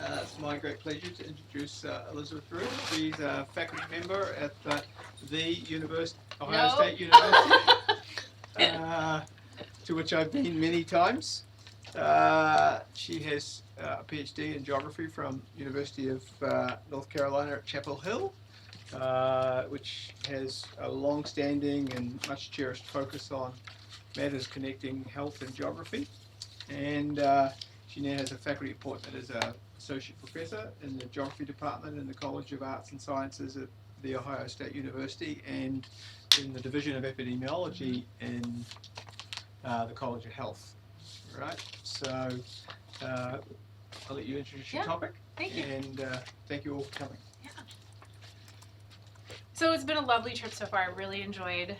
It's my great pleasure to introduce Elisabeth Root. She's a faculty member at Ohio State University, to which I've been many times. She has a Ph.D. in Geography from University of North Carolina at Chapel Hill, which has a long-standing and much cherished focus on matters connecting health and geography. And she now has a faculty appointment as an associate professor in the geography department in the College of Arts and Sciences at the Ohio State University, and in the Division of Epidemiology in the College of Health. Right, so I'll let you introduce your topic. Thank you. And thank you all for coming. Yeah. So it's been a lovely trip so far. I really enjoyed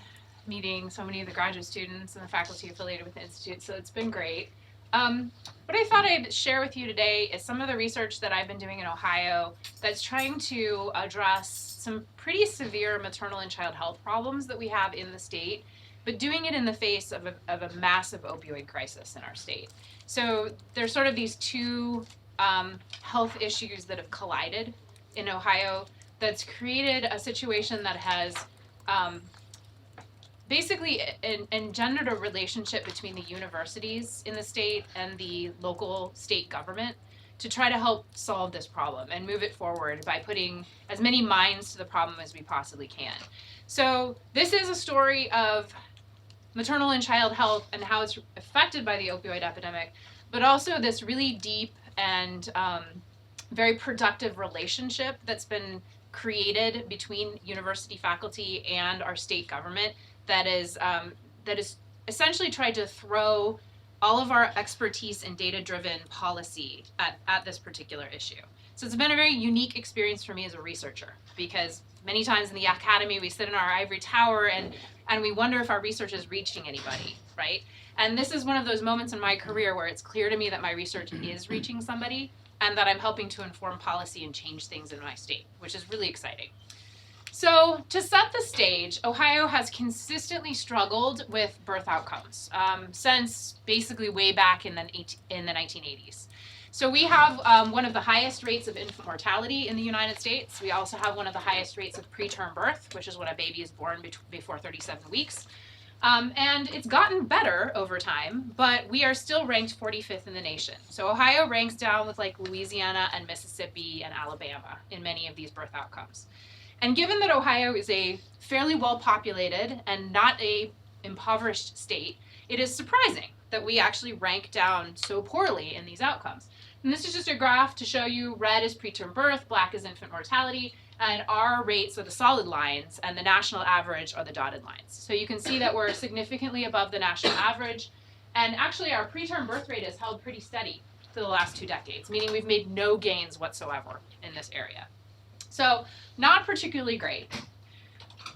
meeting so many of the graduate students and the faculty affiliated with the Institute, so it's been great. What I thought I'd share with you today is some of the research that I've been doing in Ohio that's trying to address some pretty severe maternal and child health problems that we have in the state, but doing it in the face of a massive opioid crisis in our state. So there's sort of these two health issues that have collided in Ohio that's created a situation that has basically engendered a relationship between the universities in the state and the local state government to try to help solve this problem and move it forward by putting as many minds to the problem as we possibly can. So this is a story of maternal and child health and how it's affected by the opioid epidemic, but also this really deep and very productive relationship that's been created between university faculty and our state government that is essentially tried to throw all of our expertise in data-driven policy at this particular issue. So it's been a very unique experience for me as a researcher, because many times in the academy we sit in our ivory tower and we wonder if our research is reaching anybody, right? And this is one of those moments in my career where it's clear to me that my research is reaching somebody and that I'm helping to inform policy and change things in my state, which is really exciting. So to set the stage, Ohio has consistently struggled with birth outcomes since basically way back in the 1980s. So we have one of the highest rates of infant mortality in the United States. We also have one of the highest rates of preterm birth, which is when a baby is born before 37 weeks. And it's gotten better over time, but we are still ranked 45th in the nation. So Ohio ranks down with like Louisiana and Mississippi and Alabama in many of these birth outcomes. And given that Ohio is a fairly well-populated and not a impoverished state, it is surprising that we actually rank down so poorly in these outcomes. And this is just a graph to show you red is preterm birth, black is infant mortality, and our rates are the solid lines, and the national average are the dotted lines. So you can see that we're significantly above the national average, and actually our preterm birth rate has held pretty steady for the last 2 decades, meaning we've made no gains whatsoever in this area. So not particularly great.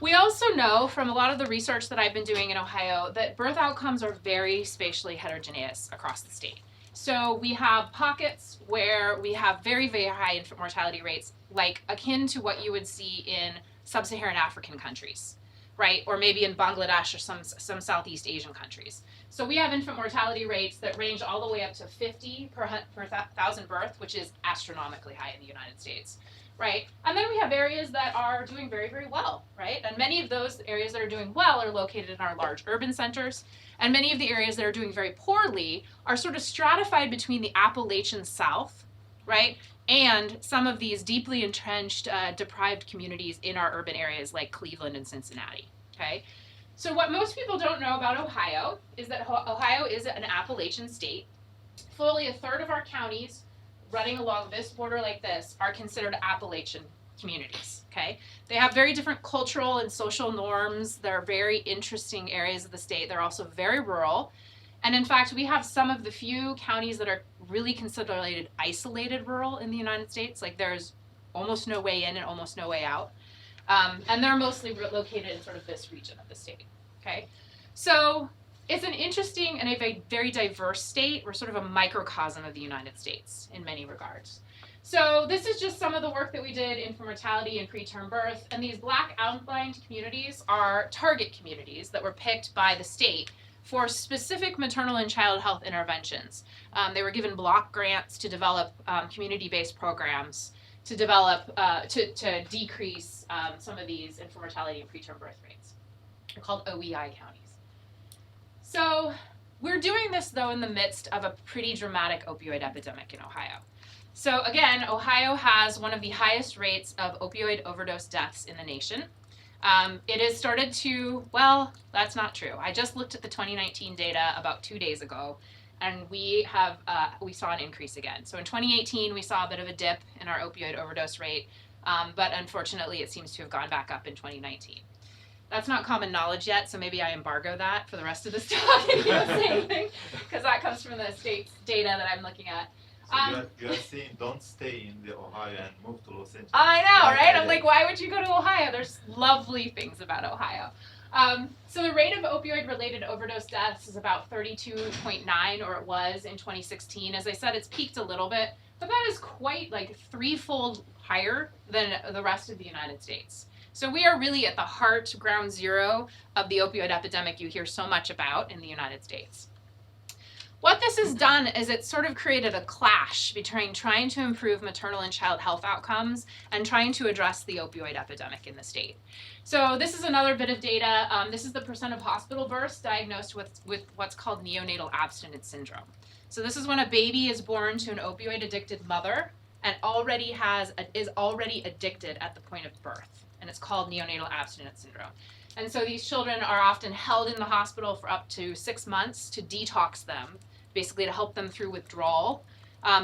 We also know from a lot of the research that I've been doing in Ohio that birth outcomes are very spatially heterogeneous across the state. So we have pockets where we have very, very high infant mortality rates, like akin to what you would see in sub-Saharan African countries, right? Or maybe in Bangladesh or some Southeast Asian countries. So we have infant mortality rates that range all the way up to 50 per 1,000 birth, which is astronomically high in the United States. Right, and then we have areas that are doing very, very well, right? And many of those areas that are doing well are located in our large urban centers, and many of the areas that are doing very poorly are sort of stratified between the Appalachian South, right, and some of these deeply entrenched, deprived communities in our urban areas like Cleveland and Cincinnati, okay? So what most people don't know about Ohio is that Ohio is an Appalachian state. Fully a third of our counties running along this border like this are considered Appalachian communities, okay? They have very different cultural and social norms. They're very interesting areas of the state. They're also very rural. And in fact, we have some of the few counties that are really considered isolated rural in the United States. Like there's almost no way in and almost no way out. And they're mostly located in sort of this region of the state, okay? So it's an interesting and a very diverse state. We're sort of a microcosm of the United States in many regards. So this is just some of the work that we did in mortality and preterm birth. And these black outlined communities are target communities that were picked by the state for specific maternal and child health interventions. They were given block grants to develop community-based programs to develop, to decrease some of these infant mortality and preterm birth rates. They're called OEI counties. So we're doing this, though, in the midst of a pretty dramatic opioid epidemic in Ohio. So again, Ohio has one of the highest rates of opioid overdose deaths in the nation. It has started to, well, that's not true. I just looked at the 2019 data about 2 days ago, and we saw an increase again. So in 2018, we saw a bit of a dip in our opioid overdose rate, but unfortunately, it seems to have gone back up in 2019. That's not common knowledge yet, so maybe I embargo that for the rest of this talk if you don't say anything, because that comes from the state's data that I'm looking at. So you are saying don't stay in the Ohio and move to Los Angeles. I know, right? I'm like, why would you go to Ohio? There's lovely things about Ohio. So the rate of opioid-related overdose deaths is about 32.9, or it was in 2016. As I said, it's peaked a little bit, but that is quite like threefold higher than the rest of the United States. So we are really at the heart, ground zero of the opioid epidemic you hear so much about in the United States. What this has done is it's sort of created a clash between trying to improve maternal and child health outcomes and trying to address the opioid epidemic in the state. So this is another bit of data. This is the percent of hospital births diagnosed with what's called neonatal abstinence syndrome. So this is when a baby is born to an opioid-addicted mother and is already addicted at the point of birth, and it's called neonatal abstinence syndrome. And so these children are often held in the hospital for up to 6 months to detox them, basically to help them through withdrawal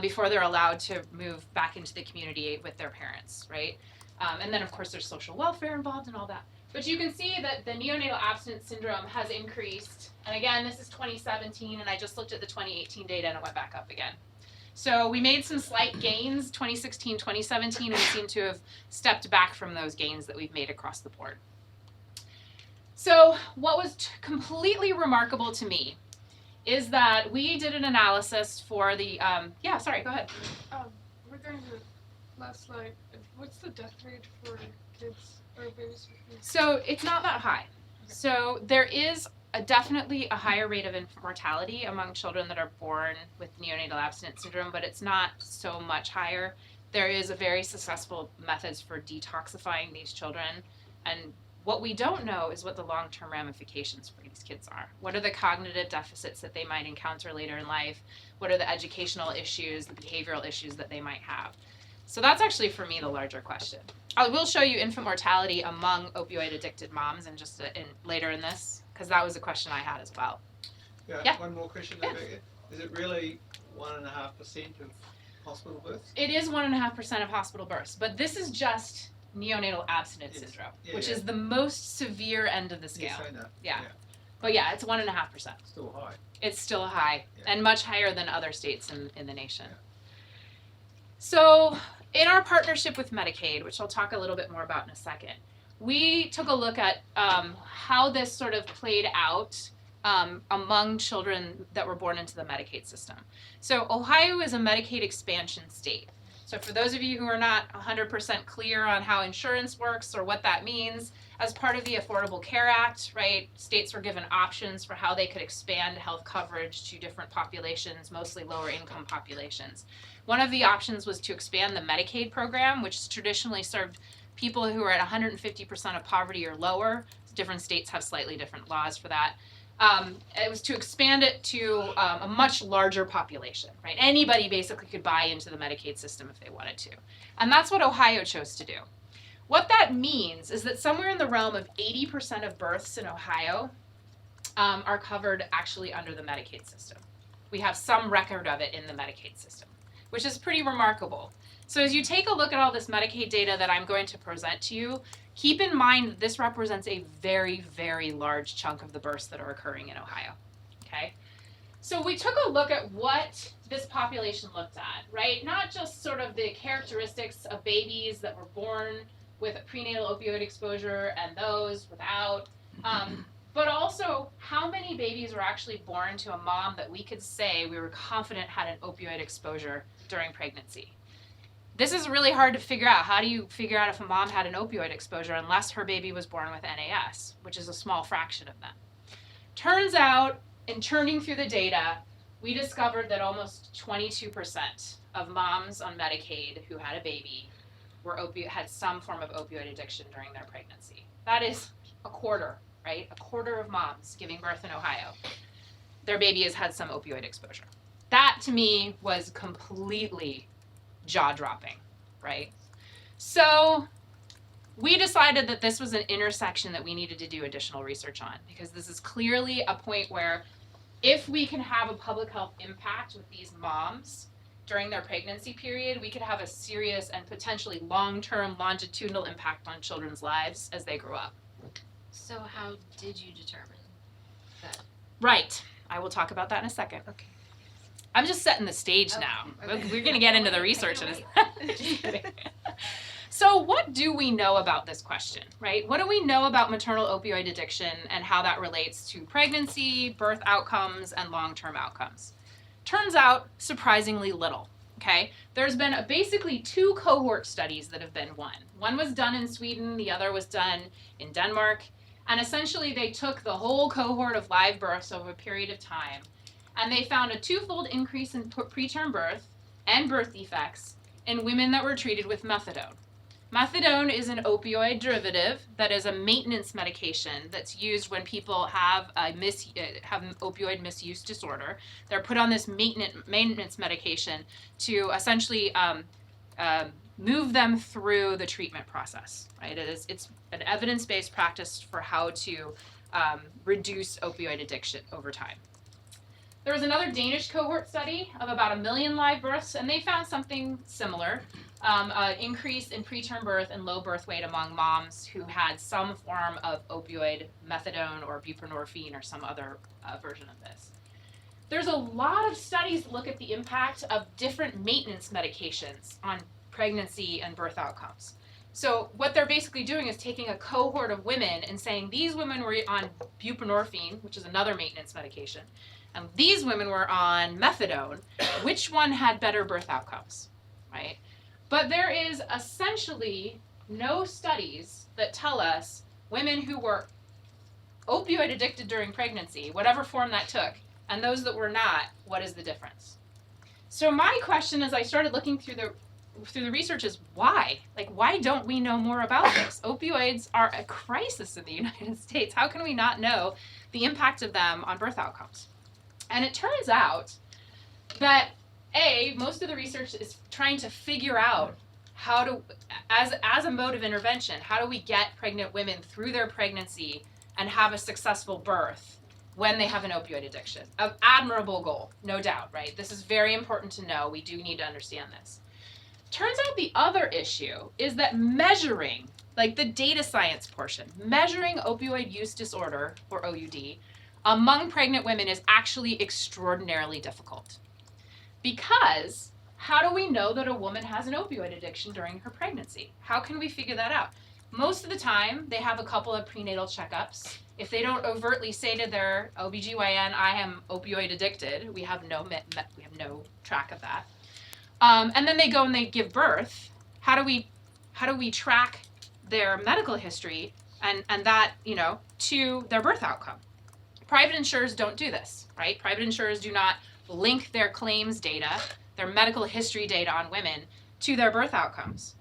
before they're allowed to move back into the community with their parents, right? And then, of course, there's social welfare involved and all that. But you can see that the neonatal abstinence syndrome has increased. And again, this is 2017, and I just looked at the 2018 data, and it went back up again. So we made some slight gains, 2016, 2017, and we seem to have stepped back from those gains that we've made across the board. So what was completely remarkable to me is that we did an analysis for the, yeah, sorry, go ahead. Regarding the last slide, what's the death rate for kids or babies? So it's not that high. Okay. So there is definitely a higher rate of infant mortality among children that are born with neonatal abstinence syndrome, but it's not so much higher. There is a very successful methods for detoxifying these children, and what we don't know is what the long-term ramifications for these kids are. What are the cognitive deficits that they might encounter later in life? What are the educational issues, the behavioral issues that they might have? So that's actually, for me, the larger question. I will show you infant mortality among opioid-addicted moms in just later in this, because that was a question I had as well. Yeah. One more question. Yeah. Is it really 1.5% of hospital births? It is 1.5% of hospital births, but this is just neonatal abstinence Yes. syndrome, Yeah, which yeah. is the most severe end of the scale. Yes, I know. Yeah. But yeah, it's 1.5%. Still high. It's still high, Yeah. and much higher than other states in the nation. Yeah. So in our partnership with Medicaid, which I'll talk a little bit more about in a second, we took a look at how this sort of played out among children that were born into the Medicaid system. So Ohio is a Medicaid expansion state. So for those of you who are not 100% clear on how insurance works or what that means, as part of the Affordable Care Act, right, states were given options for how they could expand health coverage to different populations, mostly lower income populations. One of the options was to expand the Medicaid program, which traditionally served people who are at 150% of poverty or lower. Different states have slightly different laws for that. It was to expand it to a much larger population, right? Anybody basically could buy into the Medicaid system if they wanted to. And that's what Ohio chose to do. What that means is that somewhere in the realm of 80% of births in Ohio are covered actually under the Medicaid system. We have some record of it in the Medicaid system, which is pretty remarkable. So as you take a look at all this Medicaid data that I'm going to present to you, keep in mind that this represents a very, very large chunk of the births that are occurring in Ohio, okay? So we took a look at what this population looked at, right? Not just sort of the characteristics of babies that were born with a prenatal opioid exposure and those without, but also how many babies were actually born to a mom that we could say we were confident had an opioid exposure during pregnancy. This is really hard to figure out. How do you figure out if a mom had an opioid exposure unless her baby was born with NAS, which is a small fraction of them? Turns out in churning through the data, we discovered that almost 22% of moms on Medicaid who had a baby had some form of opioid addiction during their pregnancy. That is a quarter, right? A quarter of moms giving birth in Ohio, their baby has had some opioid exposure. That to me was completely jaw-dropping, right? So we decided that this was an intersection that we needed to do additional research on, because this is clearly a point where if we can have a public health impact with these moms during their pregnancy period, we could have a serious and potentially long-term longitudinal impact on children's lives as they grow up. So how did you determine that? Right. I will talk about that in a second. Okay. I'm just setting the stage Okay. now. Okay. We're going to get into the research in a Just kidding. So what do we know about this question, right? What do we know about maternal opioid addiction and how that relates to pregnancy, birth outcomes, and long-term outcomes? Turns out, surprisingly little, okay? There's been basically 2 cohort studies that have been run. One was done in Sweden, the other was done in Denmark, and essentially they took the whole cohort of live births over a period of time, and they found a 2-fold increase in preterm birth and birth defects in women that were treated with methadone. Methadone is an opioid derivative that is a maintenance medication that's used when people have an opioid misuse disorder. They're put on this maintenance medication to essentially move them through the treatment process. Right? It's an evidence-based practice for how to reduce opioid addiction over time. There was another Danish cohort study of about 1 million live births, and they found something similar. An increase in preterm birth and low birth weight among moms who had some form of opioid, methadone or buprenorphine or some other version of this. There's a lot of studies that look at the impact of different maintenance medications on pregnancy and birth outcomes. So what they're basically doing is taking a cohort of women and saying these women were on buprenorphine, which is another maintenance medication, and these women were on methadone. Which one had better birth outcomes, right? But there is essentially no studies that tell us women who were opioid addicted during pregnancy, whatever form that took, and those that were not, what is the difference? So my question as I started looking through the research is why? Like, why don't we know more about this? Opioids are a crisis in the United States. How can we not know the impact of them on birth outcomes? And it turns out that most of the research is trying to figure out how to, as a mode of intervention, how do we get pregnant women through their pregnancy and have a successful birth when they have an opioid addiction? An admirable goal, no doubt, right? This is very important to know. We do need to understand this. Turns out the other issue is that measuring, like the data science portion, measuring opioid use disorder, or OUD, among pregnant women is actually extraordinarily difficult. Because how do we know that a woman has an opioid addiction during her pregnancy? How can we figure that out? Most of the time, they have a couple of prenatal checkups. If they don't overtly say to their OBGYN, I am opioid addicted, we have no track of that. And then they go and they give birth. How do we track their medical history and that, to their birth outcome? Private insurers don't do this, right? Private insurers do not link their claims data, their medical history data on women, to their birth outcomes.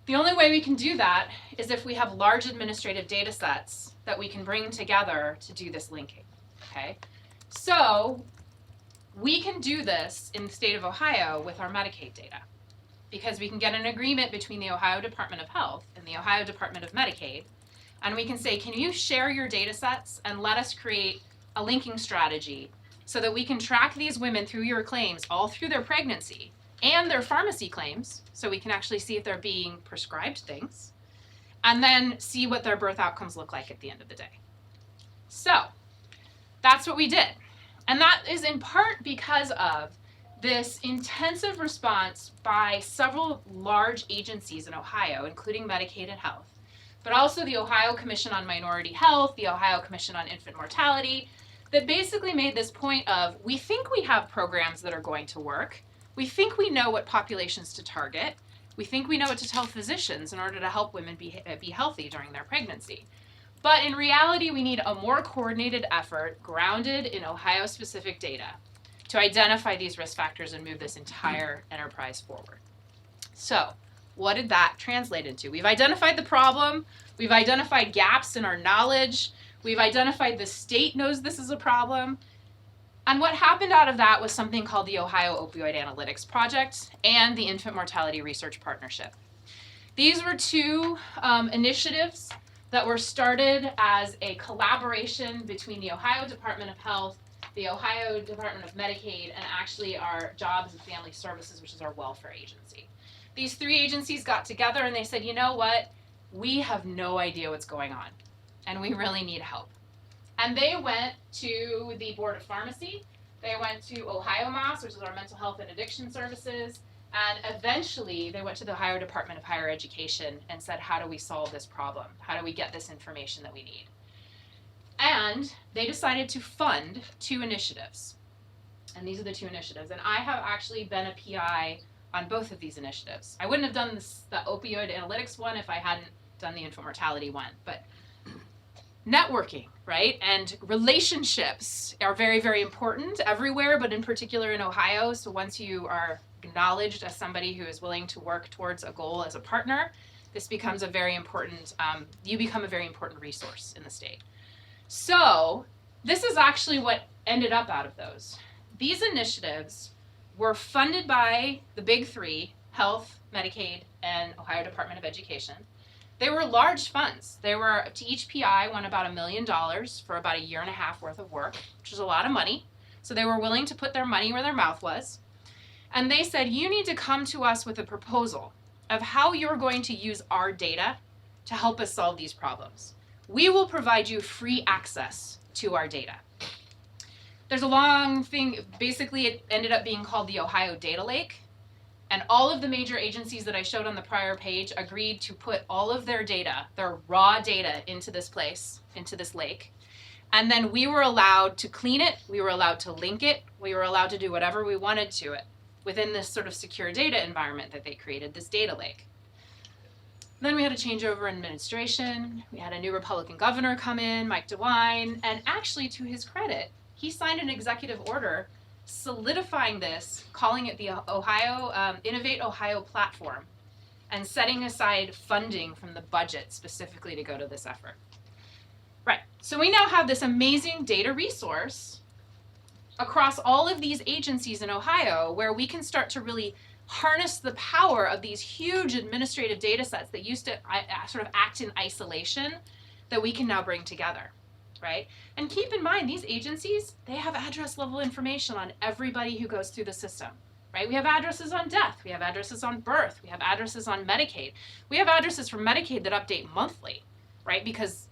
The only way we can do that is if we have large administrative data sets that we can bring together to do this linking, okay? So we can do this in the state of Ohio with our Medicaid data, because we can get an agreement between the Ohio Department of Health and the Ohio Department of Medicaid, and we can say, can you share your data sets and let us create a linking strategy so that we can track these women through your claims all through their pregnancy and their pharmacy claims, so we can actually see if they're being prescribed things, and then see what their birth outcomes look like at the end of the day. So that's what we did. And that is in part because of this intensive response by several large agencies in Ohio, including Medicaid and Health, but also the Ohio Commission on Minority Health, the Ohio Commission on Infant Mortality, that basically made this point of, we think we have programs that are going to work. We think we know what populations to target. We think we know what to tell physicians in order to help women be healthy during their pregnancy. But in reality, we need a more coordinated effort grounded in Ohio-specific data to identify these risk factors and move this entire enterprise forward. So, what did that translate into? We've identified the problem, we've identified gaps in our knowledge, we've identified the state knows this is a problem, and what happened out of that was something called the Ohio Opioid Analytics Project and the Infant Mortality Research Partnership. These were two initiatives that were started as a collaboration between the Ohio Department of Health, the Ohio Department of Medicaid, and actually our Jobs and Family Services, which is our welfare agency. These three agencies got together and they said, you know what, we have no idea what's going on, and we really need help. And they went to the Board of Pharmacy, they went to Ohio MAS, which is our Mental Health and Addiction Services, and eventually they went to the Ohio Department of Higher Education and said, how do we solve this problem? How do we get this information that we need? And they decided to fund two initiatives. And these are the two initiatives. And I have actually been a PI on both of these initiatives. I wouldn't have done the opioid analytics one if I hadn't done the infant mortality one. But networking, right, and relationships are very, very important everywhere, but in particular in Ohio. So once you are acknowledged as somebody who is willing to work towards a goal as a partner, this becomes a very important, you become a very important resource in the state. So this is actually what ended up out of those. These initiatives were funded by the big three, Health, Medicaid, and Ohio Department of Education. They were large funds. They were, to each PI, won about $1 million for about a year and a half worth of work, which is a lot of money. So they were willing to put their money where their mouth was. And they said, you need to come to us with a proposal of how you're going to use our data to help us solve these problems. We will provide you free access to our data. There's a long thing. Basically, it ended up being called the Ohio Data Lake. And all of the major agencies that I showed on the prior page agreed to put all of their data, their raw data, into this place, into this lake. And then we were allowed to clean it, we were allowed to link it, we were allowed to do whatever we wanted to it within this sort of secure data environment that they created, this data lake. Then we had a changeover in administration. We had a new Republican governor come in, Mike DeWine, and actually, to his credit, he signed an executive order solidifying this, calling it the Ohio Innovate Ohio platform, and setting aside funding from the budget specifically to go to this effort. Right, so we now have this amazing data resource across all of these agencies in Ohio where we can start to really harness the power of these huge administrative data sets that used to sort of act in isolation that we can now bring together. Right? And keep in mind, these agencies, they have address level information on everybody who goes through the system, right? We have addresses on death, we have addresses on birth, we have addresses on Medicaid. We have addresses for Medicaid that update monthly, right? Because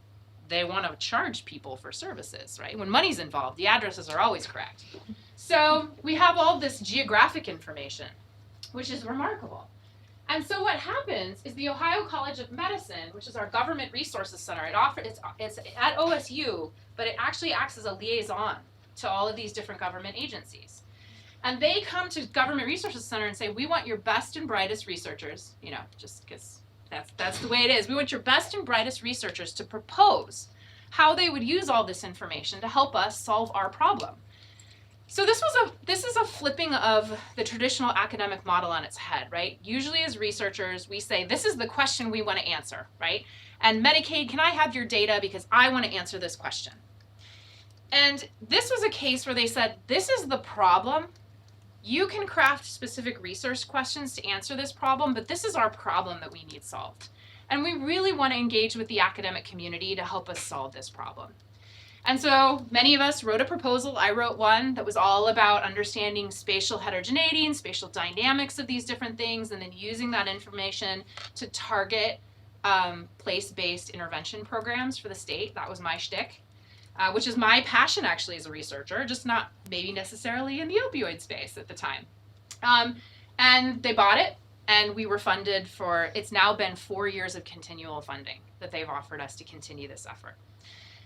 they want to charge people for services, right? When money's involved, the addresses are always correct. So we have all this geographic information, which is remarkable. And so what happens is the Ohio College of Medicine, which is our government resources center, it's at OSU, but it actually acts as a liaison to all of these different government agencies. And they come to Government Resources Center and say, we want your best and brightest researchers, you know, just because that's the way it is. We want your best and brightest researchers to propose how they would use all this information to help us solve our problem. So this is a flipping of the traditional academic model on its head, right? Usually as researchers, we say, this is the question we want to answer, right? And Medicaid, can I have your data because I want to answer this question? And this was a case where they said, this is the problem. You can craft specific research questions to answer this problem, but this is our problem that we need solved. And we really want to engage with the academic community to help us solve this problem. And so many of us wrote a proposal. I wrote one that was all about understanding spatial heterogeneity and spatial dynamics of these different things, and then using that information to target place-based intervention programs for the state. That was my shtick, which is my passion actually as a researcher, just not maybe necessarily in the opioid space at the time. And they bought it, and we were funded for, it's now been 4 years of continual funding that they've offered us to continue this effort.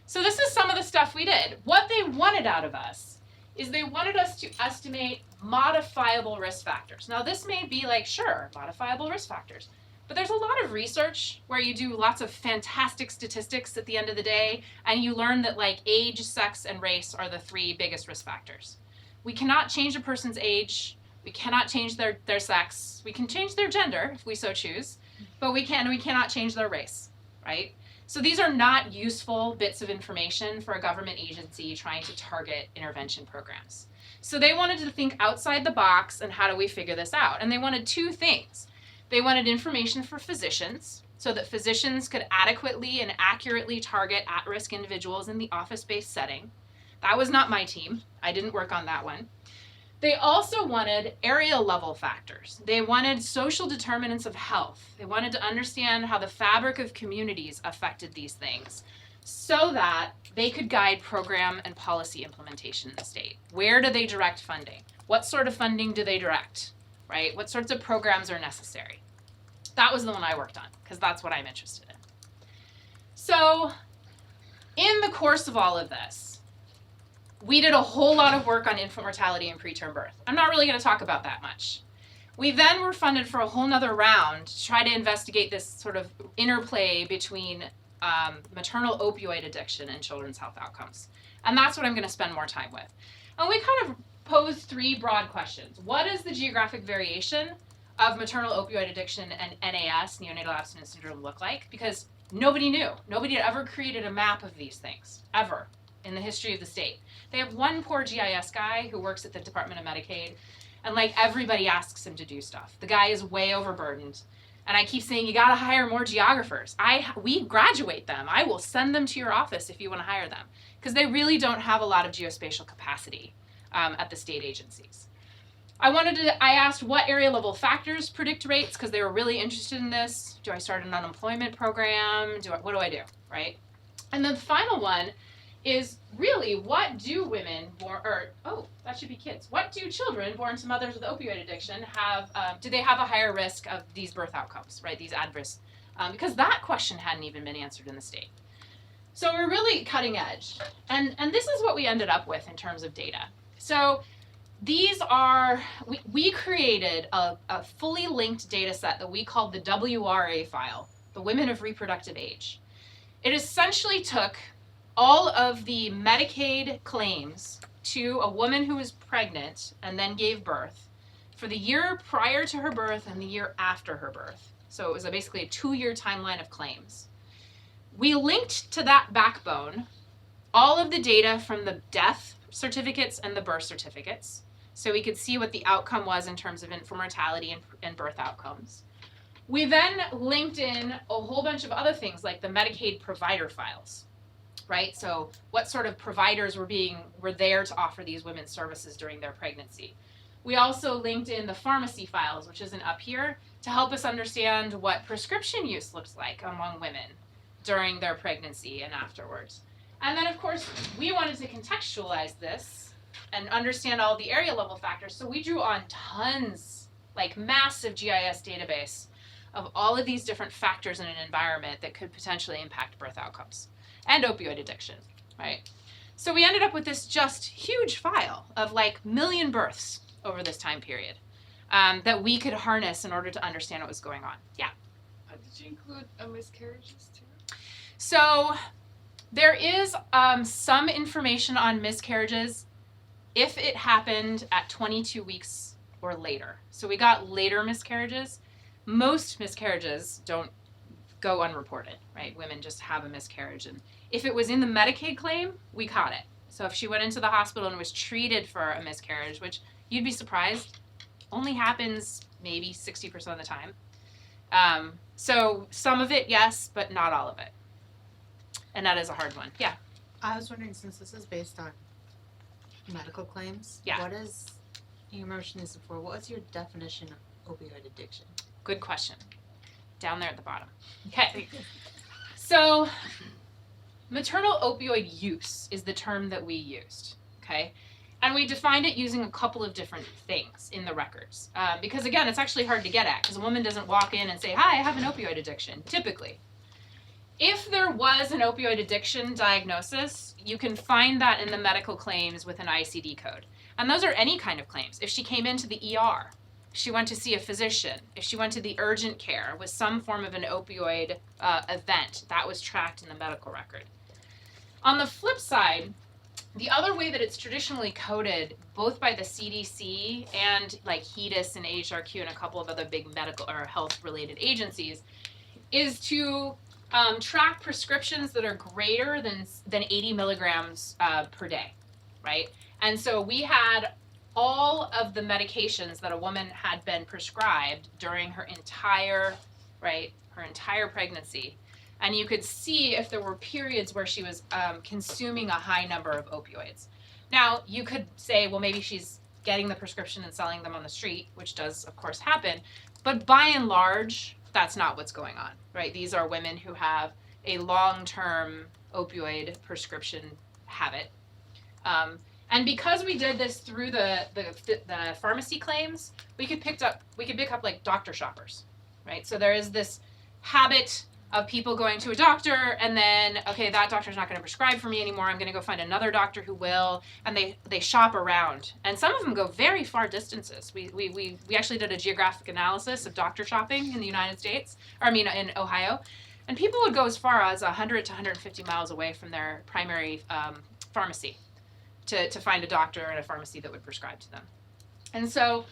So this is some of the stuff we did. What they wanted out of us is they wanted us to estimate modifiable risk factors. Now this may be like, sure, modifiable risk factors. But there's a lot of research where you do lots of fantastic statistics at the end of the day, and you learn that like age, sex, and race are the 3 biggest risk factors. We cannot change a person's age. We cannot change their sex. We can change their gender if we so choose, but we cannot change their race, right? So these are not useful bits of information for a government agency trying to target intervention programs. So they wanted to think outside the box and how do we figure this out? And they wanted 2 things. They wanted information for physicians so that physicians could adequately and accurately target at-risk individuals in the office-based setting. That was not my team. I didn't work on that one. They also wanted area level factors. They wanted social determinants of health. They wanted to understand how the fabric of communities affected these things so that they could guide program and policy implementation in the state. Where do they direct funding? What sort of funding do they direct, right? What sorts of programs are necessary? That was the one I worked on because that's what I'm interested in. So in the course of all of this, we did a whole lot of work on infant mortality and preterm birth. I'm not really going to talk about that much. We then were funded for a whole nother round to try to investigate this sort of interplay between maternal opioid addiction and children's health outcomes. And that's what I'm going to spend more time with. And we kind of posed 3 broad questions. What is the geographic variation of maternal opioid addiction and NAS, neonatal abstinence syndrome, look like? Because nobody knew. Nobody had ever created a map of these things, ever, in the history of the state. They have one poor GIS guy who works at the Department of Medicaid, and like everybody asks him to do stuff. The guy is way overburdened. And I keep saying, you gotta hire more geographers. We graduate them. I will send them to your office if you wanna hire them. Because they really don't have a lot of geospatial capacity at the state agencies. I asked what area level factors predict rates, because they were really interested in this. Do I start an unemployment program? What do I do, right? And then the final one is really, what do women born, that should be kids. What do children born to mothers with opioid addiction have, do they have a higher risk of these birth outcomes, right, these adverse, because that question hadn't even been answered in the state. So we're really cutting edge. And this is what we ended up with in terms of data. So these are, we created a fully linked data set that we called the WRA file, the Women of Reproductive Age. It essentially took all of the Medicaid claims to a woman who was pregnant and then gave birth for the year prior to her birth and the year after her birth. So it was basically a 2-year timeline of claims. We linked to that backbone all of the data from the death certificates and the birth certificates, so we could see what the outcome was in terms of infant mortality and birth outcomes. We then linked in a whole bunch of other things like the Medicaid provider files. Right? So what sort of providers were there to offer these women's services during their pregnancy. We also linked in the pharmacy files, which isn't up here, to help us understand what prescription use looks like among women during their pregnancy and afterwards. And then of course, we wanted to contextualize this and understand all the area level factors. So we drew on tons, like massive GIS database of all of these different factors in an environment that could potentially impact birth outcomes. And opioid addiction, right? So we ended up with this just huge file of like 1 million births over this time period that we could harness in order to understand what was going on. Yeah? Did you include miscarriages too? So there is some information on miscarriages if it happened at 22 weeks or later. So we got later miscarriages. Most miscarriages don't go unreported, right? Women just have a miscarriage. And if it was in the Medicaid claim, we caught it. So if she went into the hospital and was treated for a miscarriage, which you'd be surprised, only happens maybe 60% of the time. So some of it, yes, but not all of it. And that is a hard one. Yeah. I was wondering, since this is based on medical claims, Yeah. what is, you mentioned this before, what was your definition of opioid addiction? Good question. Down there at the bottom. Okay. So maternal opioid use is the term that we used, okay? And we defined it using a couple of different things in the records. Because again, it's actually hard to get at, because a woman doesn't walk in and say, hi, I have an opioid addiction, typically. If there was an opioid addiction diagnosis, you can find that in the medical claims with an ICD code. And those are any kind of claims. If she came into the ER she went to see a physician, if she went to the urgent care with some form of an opioid event, that was tracked in the medical record. On the flip side, the other way that it's traditionally coded, both by the CDC and like HEDIS and AHRQ and a couple of other big medical or health-related agencies, is to track prescriptions that are greater than 80 milligrams per day, right? And so we had all of the medications that a woman had been prescribed during her entire pregnancy. And you could see if there were periods where she was consuming a high number of opioids. Now, you could say, well, maybe she's getting the prescription and selling them on the street, which does, of course, happen. But by and large, that's not what's going on, right? These are women who have a long-term opioid prescription habit. And because we did this through the pharmacy claims, we could pick up like doctor shoppers, right? So there is this habit of people going to a doctor and then, okay, that doctor's not going to prescribe for me anymore. I'm going to go find another doctor who will, and they shop around. And some of them go very far distances. We actually did a geographic analysis of doctor shopping in the United States, in Ohio, and people would go as far as 100 to 150 miles away from their primary pharmacy to find a doctor and a pharmacy that would prescribe to them. And so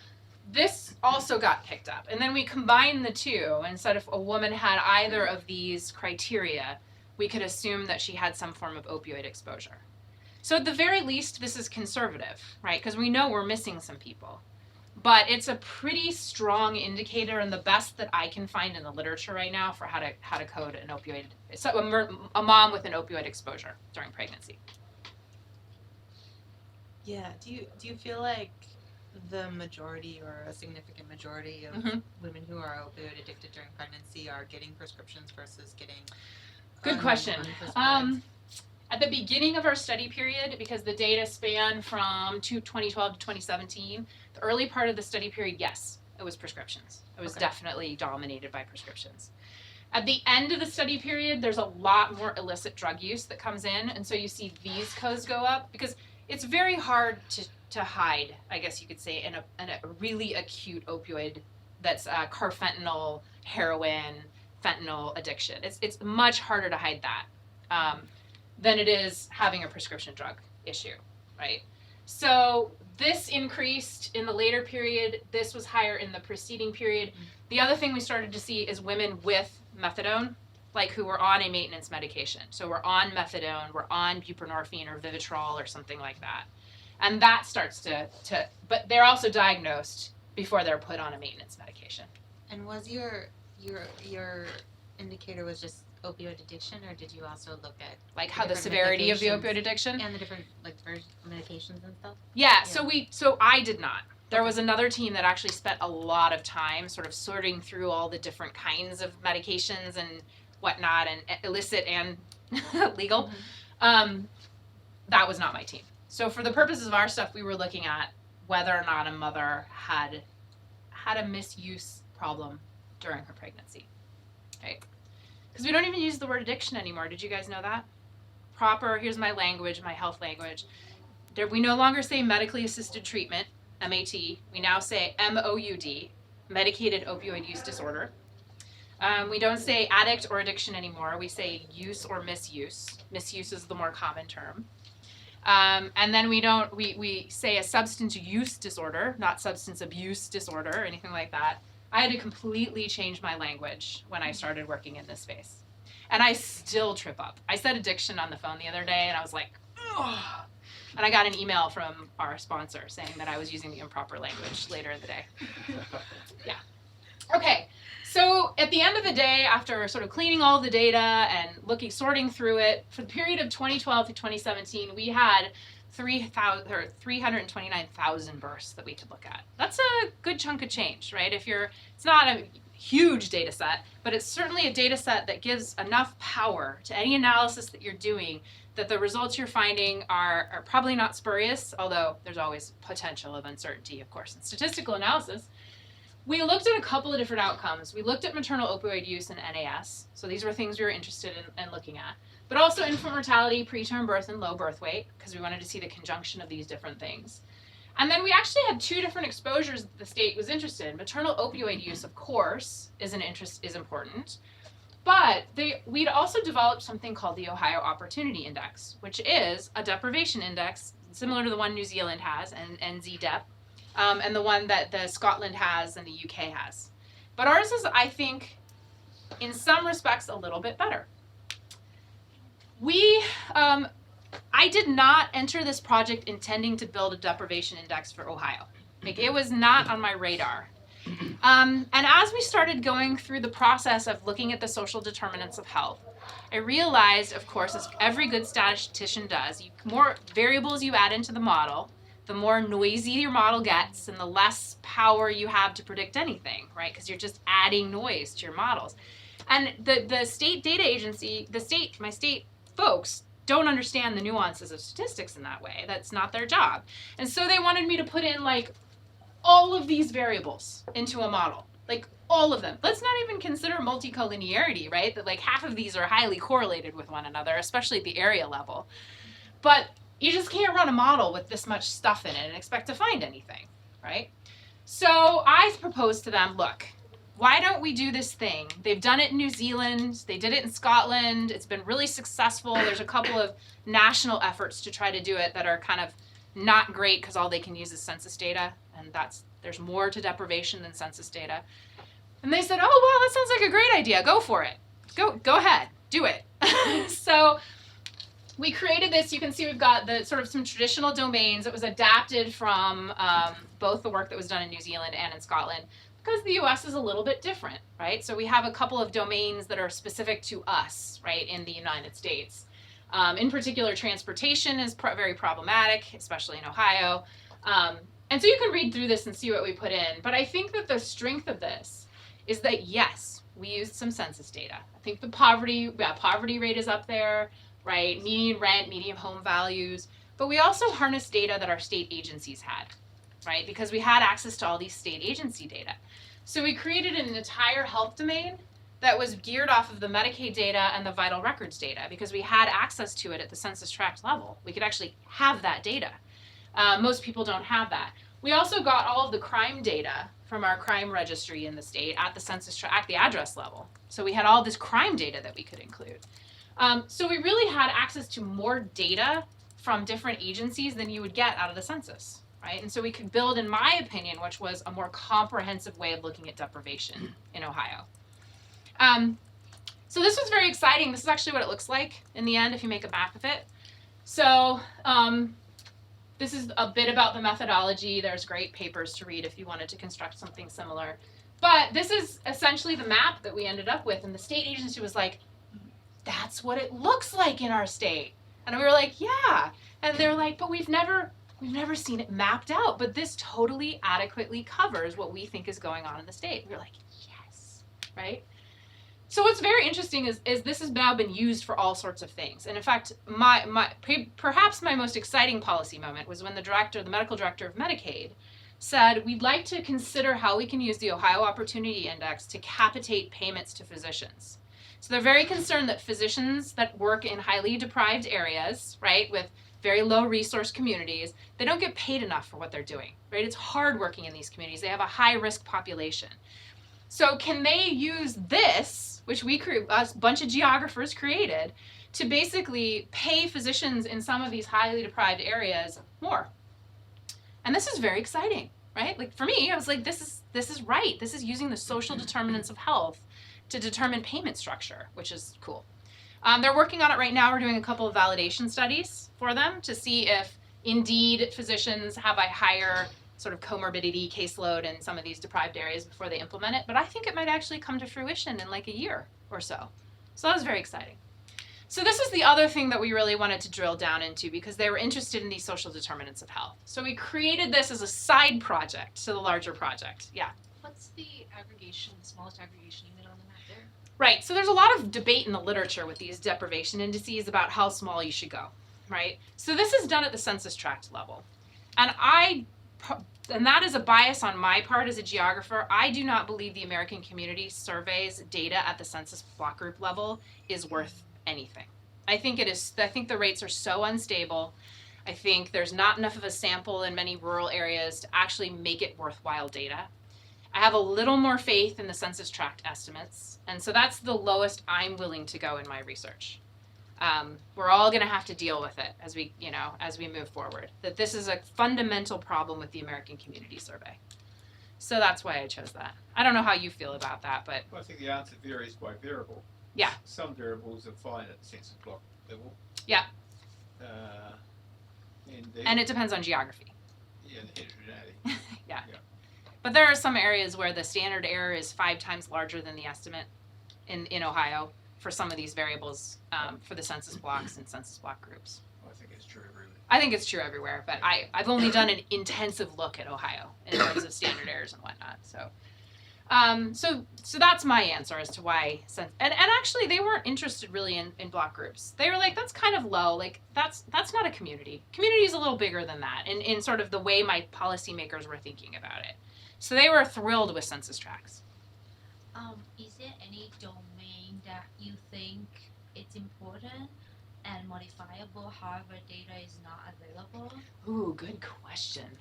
this also got picked up. And then we combined the two, and said if a woman had either of these criteria, we could assume that she had some form of opioid exposure. So at the very least, this is conservative, right? Because we know we're missing some people. But it's a pretty strong indicator, and the best that I can find in the literature right now for how to code an opioid, so a mom with an opioid exposure during pregnancy. Yeah. Do you feel like the majority or a significant majority of women who are opioid addicted during pregnancy are getting prescriptions versus getting Good question. unprescribed? At the beginning of our study period, because the data span from 2012 to 2017, the early part of the study period, yes, it was prescriptions. It was definitely dominated by prescriptions. At the end of the study period, there's a lot more illicit drug use that comes in, and so you see these codes go up because it's very hard to hide, I guess you could say, in a really acute opioid that's carfentanil, heroin, fentanyl addiction. It's much harder to hide that than it is having a prescription drug issue, right? So this increased in the later period. This was higher in the preceding period. The other thing we started to see is women with methadone, like who were on a maintenance medication. So we're on methadone, we're on buprenorphine or Vivitrol or something like that. And that starts to but they're also diagnosed before they're put on a maintenance medication. And was your indicator was just opioid addiction, or did you also look at Like how the different severity of the medications opioid addiction? and the different medications and stuff? Yeah, so I did not. There was another team that actually spent a lot of time sort of sorting through all the different kinds of medications and whatnot, and illicit and legal. That was not my team. So for the purposes of our stuff, we were looking at whether or not a mother had a misuse problem during her pregnancy, right? Because we don't even use the word addiction anymore. Did you guys know that? Here's my language, my health language. We no longer say medically assisted treatment, MAT. We now say MOUD, medicated opioid use disorder. We don't say addict or addiction anymore. We say use or misuse. Misuse is the more common term. And then we say a substance use disorder, not substance abuse disorder or anything like that. I had to completely change my language when I started working in this space. And I still trip up. I said addiction on the phone the other day, and I was like, ugh. And I got an email from our sponsor saying that I was using the improper language later in the day. Yeah. Okay. So at the end of the day, after sort of cleaning all the data and sorting through it, for the period of 2012 to 2017, we had 329,000 births that we could look at. That's a good chunk of change, right? It's not a huge data set, but it's certainly a data set that gives enough power to any analysis that you're doing that the results you're finding are probably not spurious, although there's always potential of uncertainty, of course, in statistical analysis. We looked at a couple of different outcomes. We looked at maternal opioid use and NAS. So these were things we were interested in looking at. But also infant mortality, preterm birth, and low birth weight, because we wanted to see the conjunction of these different things. And then we actually had 2 different exposures that the state was interested in. Maternal opioid use, of course, is important. But we'd also developed something called the Ohio Opportunity Index, which is a deprivation index similar to the one New Zealand has, and ZDEP, and the one that the Scotland has and the UK has. But ours is, I think, in some respects, a little bit better. I did not enter this project intending to build a deprivation index for Ohio. Like, it was not on my radar. And as we started going through the process of looking at the social determinants of health, I realized, of course, as every good statistician does, the more variables you add into the model, the more noisy your model gets and the less power you have to predict anything, right? Because you're just adding noise to your models. And the state data agency, my state folks, don't understand the nuances of statistics in that way. That's not their job. And so they wanted me to put in, like, all of these variables into a model. Like, all of them. Let's not even consider multicollinearity, right? That, like, half of these are highly correlated with one another, especially at the area level. But you just can't run a model with this much stuff in it and expect to find anything, right? So I proposed to them, look, why don't we do this thing? They've done it in New Zealand. They did it in Scotland. It's been really successful. There's a couple of national efforts to try to do it that are kind of not great because all they can use is census data, and there's more to deprivation than census data. And they said, oh, wow, that sounds like a great idea. Go for it. Go ahead. Do it. So we created this. You can see we've got the sort of some traditional domains. It was adapted from both the work that was done in New Zealand and in Scotland, because the US is a little bit different, right? So we have a couple of domains that are specific to us, right, in the United States. In particular, transportation is very problematic, especially in Ohio. And so you can read through this and see what we put in. But I think that the strength of this is that, yes, we used some census data. I think the poverty rate is up there, right? Median rent, median home values. But we also harnessed data that our state agencies had, right? Because we had access to all these state agency data. So we created an entire health domain that was geared off of the Medicaid data and the vital records data, because we had access to it at the census tract level. We could actually have that data. Most people don't have that. We also got all of the crime data from our crime registry in the state at the census tract, at the address level. So we had all this crime data that we could include. So we really had access to more data from different agencies than you would get out of the census, right? And so we could build, in my opinion, which was a more comprehensive way of looking at deprivation in Ohio. So this was very exciting. This is actually what it looks like in the end if you make a map of it. So this is a bit about the methodology. There's great papers to read if you wanted to construct something similar. But this is essentially the map that we ended up with. And the state agency was like, that's what it looks like in our state. And we were like, yeah. And they're like, but we've never seen it mapped out. But this totally adequately covers what we think is going on in the state. We were like, yes, right? So what's very interesting is this has now been used for all sorts of things. And in fact, perhaps my most exciting policy moment was when the medical director of Medicaid said, we'd like to consider how we can use the Ohio Opportunity Index to capitate payments to physicians. So they're very concerned that physicians that work in highly deprived areas, right, with very low resource communities, they don't get paid enough for what they're doing, right? It's hard working in these communities. They have a high risk population. So can they use this, which a bunch of geographers created, to basically pay physicians in some of these highly deprived areas more? And this is very exciting, right? Like for me, I was like, this is right. This is using the social determinants of health to determine payment structure, which is cool. They're working on it right now. We're doing a couple of validation studies for them to see if indeed physicians have a higher sort of comorbidity caseload in some of these deprived areas before they implement it. But I think it might actually come to fruition in like a year or so. So that was very exciting. So this is the other thing that we really wanted to drill down into because they were interested in these social determinants of health. So we created this as a side project to the larger project. Yeah. What's the aggregation, the smallest aggregation unit on the map there? Right. So there's a lot of debate in the literature with these deprivation indices about how small you should go, right? So this is done at the census tract level. And that is a bias on my part as a geographer. I do not believe the American Community Survey's data at the census block group level is worth anything. I think the rates are so unstable. I think there's not enough of a sample in many rural areas to actually make it worthwhile data. I have a little more faith in the census tract estimates, and so that's the lowest I'm willing to go in my research. We're all going to have to deal with it as we move forward. That this is a fundamental problem with the American Community Survey. So that's why I chose that. I don't know how you feel about that, but I think the answer varies by variable. Yeah. Some variables are fine at the census block level. Yeah. And it depends on geography. Yeah, the heterogeneity. Yeah. Yeah. But there are some areas where the standard error is 5 times larger than the estimate in Ohio for some of these variables for the census blocks and census block groups. I think it's true everywhere. I think it's true everywhere, but I've only done an intensive look at Ohio in terms of standard errors and whatnot. So that's my answer as to why. And actually, they weren't interested really in block groups. They were like, that's kind of low. Like that's not a community. Community is a little bigger than that, in sort of the way my policymakers were thinking about it. So they were thrilled with census tracts. Is there any domain that you think it's important and modifiable, however data is not available? Ooh, good question.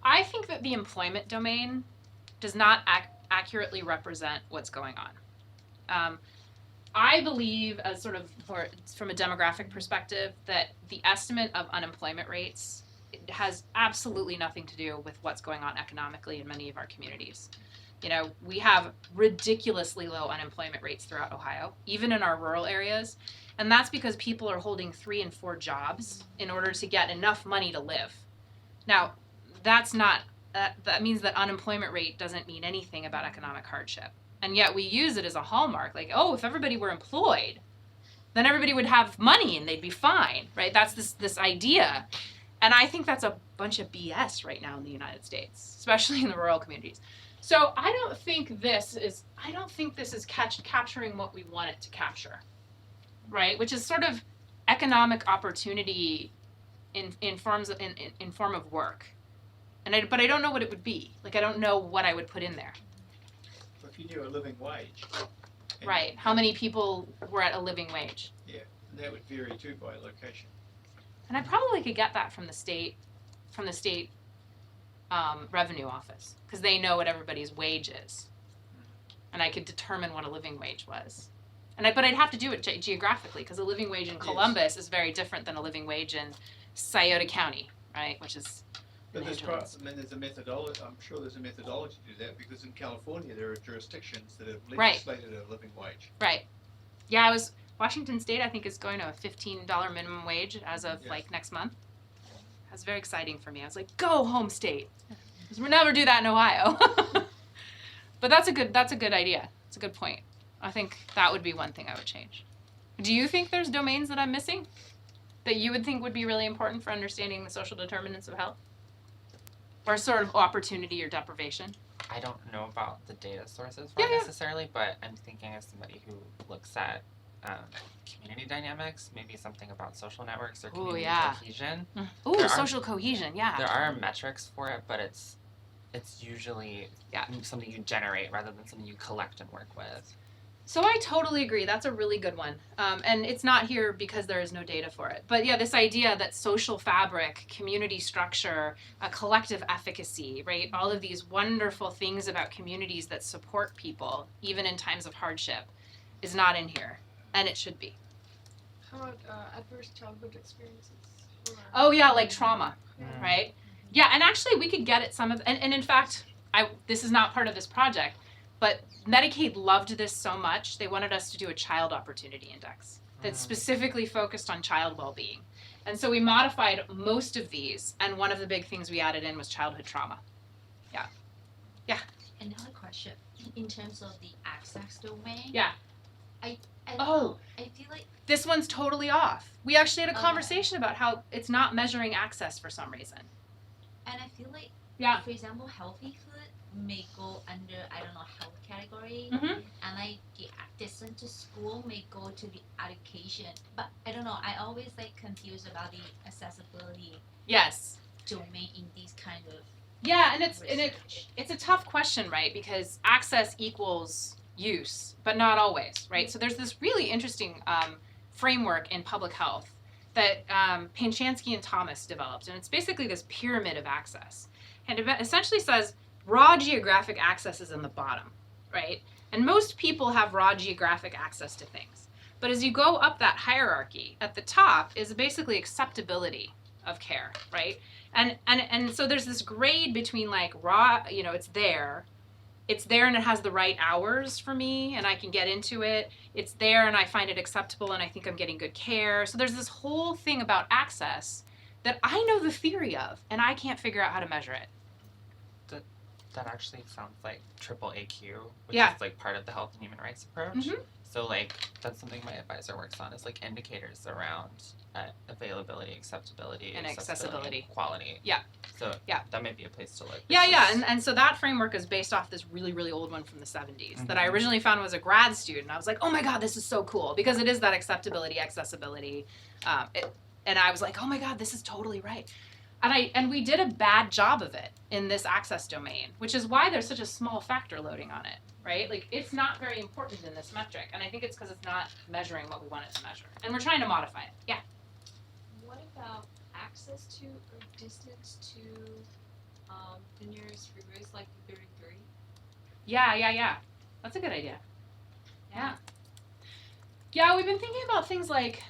I think that the employment domain does not accurately represent what's going on. I believe, as sort of from a demographic perspective, that the estimate of unemployment rates has absolutely nothing to do with what's going on economically in many of our communities. We have ridiculously low unemployment rates throughout Ohio, even in our rural areas, and that's because people are holding 3 and 4 jobs in order to get enough money to live. Now, that means that unemployment rate doesn't mean anything about economic hardship. And yet we use it as a hallmark, like, oh, if everybody were employed, then everybody would have money and they'd be fine, right? That's this idea. And I think that's a bunch of BS right now in the United States, especially in the rural communities. So I don't think this is capturing what we want it to capture, right? Which is sort of economic opportunity in form of work. But I don't know what it would be. Like, I don't know what I would put in there. If you knew a living wage. Right. How many people were at a living wage? Yeah, and that would vary too by location. And I probably could get that from the state revenue office, because they know what everybody's wage is, and I could determine what a living wage was. But I'd have to do it geographically, because a living wage in Columbus is very different than a living wage in Scioto County, right? Which is. But there's a methodology. I'm sure there's a methodology to do that, because in California there are jurisdictions that have legislated a living wage. Right. Yeah, Washington State, I think, is going to a $15 minimum wage as of next month. That's very exciting for me. I was like, go home state, because we'll never do that in Ohio. But that's a good idea. It's a good point. I think that would be one thing I would change. Do you think there's domains that I'm missing that you would think would be really important for understanding the social determinants of health? Or sort of opportunity or deprivation? I don't know about the data sources for it necessarily, but I'm thinking as somebody who looks at community dynamics, maybe something about social networks or community cohesion. Ooh, social cohesion, yeah. There are metrics for it, but it's usually something you generate rather than something you collect and work with. So I totally agree. That's a really good one. And it's not here because there is no data for it. But yeah, this idea that social fabric, community structure, collective efficacy, right? All of these wonderful things about communities that support people, even in times of hardship, is not in here. And it should be. How about adverse childhood experiences? Oh yeah, like trauma, right? Yeah, and actually we could get at some of, and in fact, this is not part of this project, but Medicaid loved this so much, they wanted us to do a child opportunity index that specifically focused on child well-being. And so we modified most of these, and one of the big things we added in was childhood trauma. Yeah. Another question, in terms of the access domain. Yeah. I Oh. I feel like This one's totally off. We actually had a conversation about how it's not measuring access for some reason. and I feel like for example, healthy food may go under, I don't know, health category, and like the distance to school may go to the education. But I don't know, I always confused about the accessibility Yes. domain in these kind of Yeah, and research. it's a tough question, right? Because access equals use, but not always, right? So there's this really interesting framework in public health that Panshansky and Thomas developed, and it's basically this pyramid of access. And it essentially says raw geographic access is in the bottom, right? And most people have raw geographic access to things. But as you go up that hierarchy, at the top is basically acceptability of care, right? And so there's this grade between like raw, it's there and it has the right hours for me and I can get into it. It's there and I find it acceptable and I think I'm getting good care. So there's this whole thing about access that I know the theory of and I can't figure out how to measure it. That actually sounds like triple AQ, which Yeah. is like part of the health and human rights approach. Mhm. So like that's something my advisor works on is like indicators around availability, acceptability, And accessibility. and quality. Yeah. So Yeah. that might be a place to look. It's Yeah, just- and so that framework is based off this really, really old one from the 70s that I originally found was a grad student. I was like, oh my God, this is so cool because it is that acceptability, accessibility. And I was like, oh my God, this is totally right. And we did a bad job of it in this access domain, which is why there's such a small factor loading on it, right? Like it's not very important in this metric. And I think it's because it's not measuring what we want it to measure. And we're trying to modify it. Yeah. What about access to or distance to the nearest freeways like the 33? Yeah. That's a good idea. Yeah. Yeah, we've been thinking about things like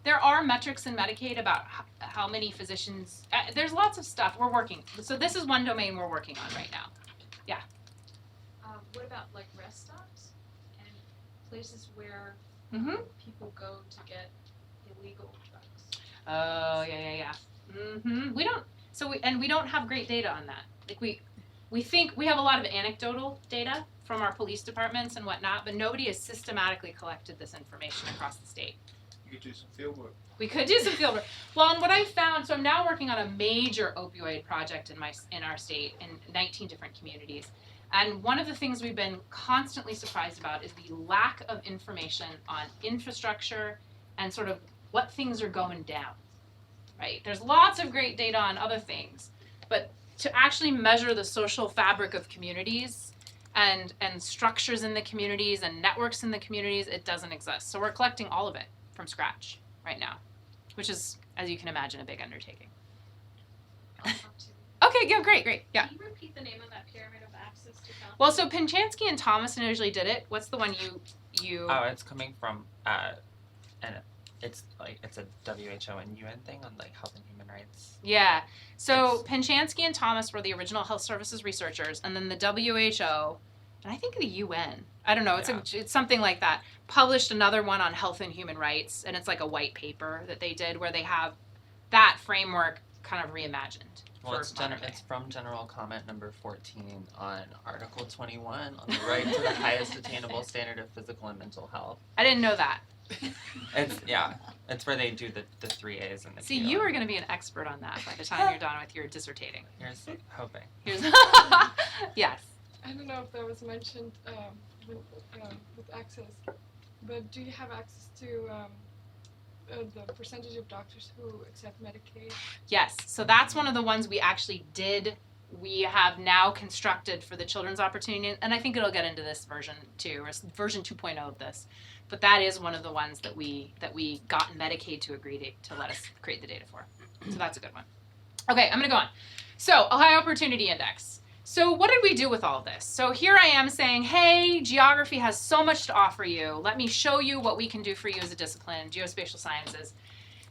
there are metrics in Medicaid about how many physicians, there's lots of stuff we're working. So this is one domain we're working on right now. What about like rest stops and places where Mm-hmm. people go to get illegal drugs? Oh, yeah. Mm-hmm. We don't have great data on that. Like we think we have a lot of anecdotal data from our police departments and whatnot, but nobody has systematically collected this information across the state. You could do some field work. We could do some field work. Well, and what I found, so I'm now working on a major opioid project in our state in 19 different communities. And one of the things we've been constantly surprised about is the lack of information on infrastructure and sort of what things are going down, right? There's lots of great data on other things, but to actually measure the social fabric of communities and structures in the communities and networks in the communities, it doesn't exist. So we're collecting all of it from scratch right now, which is, as you can imagine, a big undertaking. I'll talk to you. Okay, yeah, great, yeah. Can you repeat the name of that pyramid of access to health? Well, so Panshansky and Thomas initially did it. What's the one you? Oh, it's coming from and it's a WHO and UN thing on like health and human rights. Yeah. So Panshansky and Thomas were the original health services researchers, and then the WHO, and I think the UN, I don't know, it's something like that, published another one on health and human rights, and it's like a white paper that they did where they have that framework kind of reimagined. Well, it's from General Comment number 14 on Article 21 on the right to the highest attainable standard of physical and mental health. I didn't know that. It's where they do the 3 A's and the See, Q. you are going to be an expert on that by the time you're done with your dissertating. Here's hoping. Yes. I don't know if that was mentioned with access, but do you have access to the percentage of doctors who accept Medicaid? Yes, so that's one of the ones we actually did. We have now constructed for the Children's Opportunity, and I think it'll get into this version too, or version 2.0 of this. But that is one of the ones that we got Medicaid to agree to let us create the data for. So that's a good one. Okay, I'm gonna go on. So Ohio Opportunity Index. So what did we do with all of this? So here I am saying, hey, geography has so much to offer you. Let me show you what we can do for you as a discipline, geospatial sciences.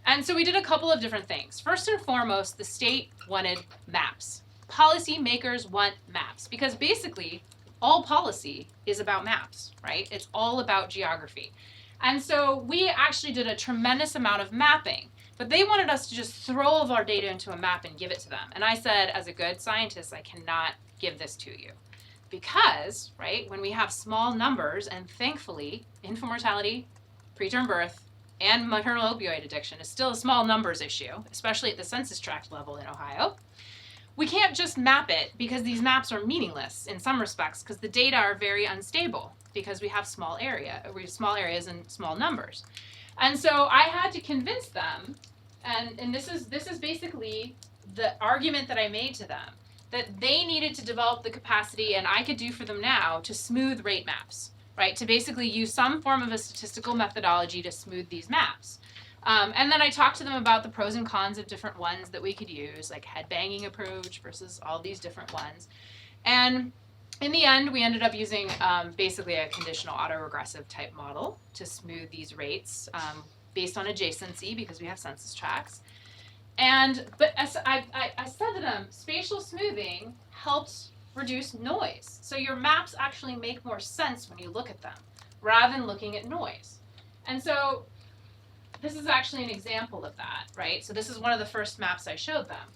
And so we did a couple of different things. First and foremost, the state wanted maps. Policy makers want maps because basically all policy is about maps, right? It's all about geography. And so we actually did a tremendous amount of mapping. But they wanted us to just throw all of our data into a map and give it to them. And I said, as a good scientist, I cannot give this to you. Because, right, when we have small numbers, and thankfully, infant mortality, preterm birth, and maternal opioid addiction is still a small numbers issue, especially at the census tract level in Ohio, we can't just map it because these maps are meaningless in some respects because the data are very unstable because we have small areas and small numbers. And so I had to convince them, and this is basically the argument that I made to them, that they needed to develop the capacity, and I could do for them now, to smooth rate maps, right? To basically use some form of a statistical methodology to smooth these maps. And then I talked to them about the pros and cons of different ones that we could use, like headbanging approach versus all these different ones. And in the end, we ended up using basically a conditional autoregressive type model to smooth these rates based on adjacency, because we have census tracts. But as I said to them, spatial smoothing helps reduce noise. So your maps actually make more sense when you look at them, rather than looking at noise. And so this is actually an example of that, right? So this is one of the first maps I showed them.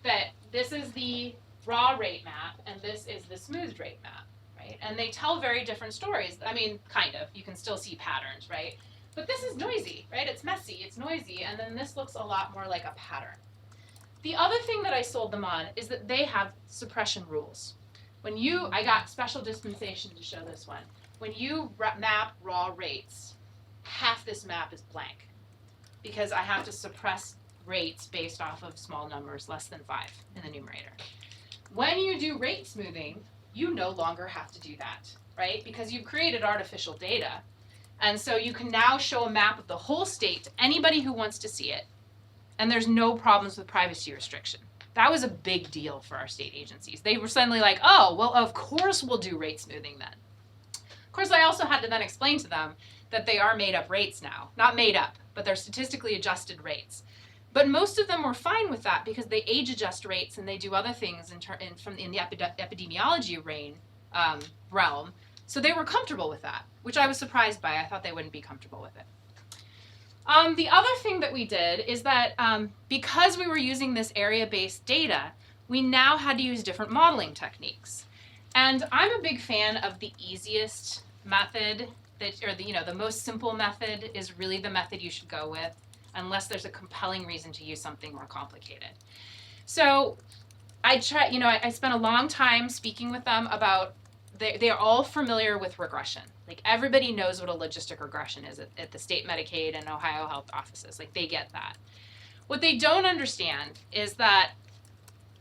That this is the raw rate map, and this is the smoothed rate map, right? And they tell very different stories. I mean, kind of. You can still see patterns, right? But this is noisy, right? It's messy, it's noisy, and then this looks a lot more like a pattern. The other thing that I sold them on is that they have suppression rules. I got special dispensation to show this one. When you map raw rates, half this map is blank, because I have to suppress rates based off of small numbers, less than 5 in the numerator. When you do rate smoothing, you no longer have to do that, right? Because you've created artificial data. And so you can now show a map of the whole state to anybody who wants to see it. And there's no problems with privacy restriction. That was a big deal for our state agencies. They were suddenly like, oh, well, of course we'll do rate smoothing then. Of course, I also had to then explain to them that they are made up rates now. Not made up, but they're statistically adjusted rates. But most of them were fine with that because they age adjust rates and they do other things in the epidemiology realm. So they were comfortable with that, which I was surprised by. I thought they wouldn't be comfortable with it. The other thing that we did is that because we were using this area-based data, we now had to use different modeling techniques. And I'm a big fan of the easiest method, the most simple method is really the method you should go with, unless there's a compelling reason to use something more complicated. So I spent a long time speaking with them about, they are all familiar with regression. Like everybody knows what a logistic regression is at the state Medicaid and Ohio health offices. Like they get that. What they don't understand is that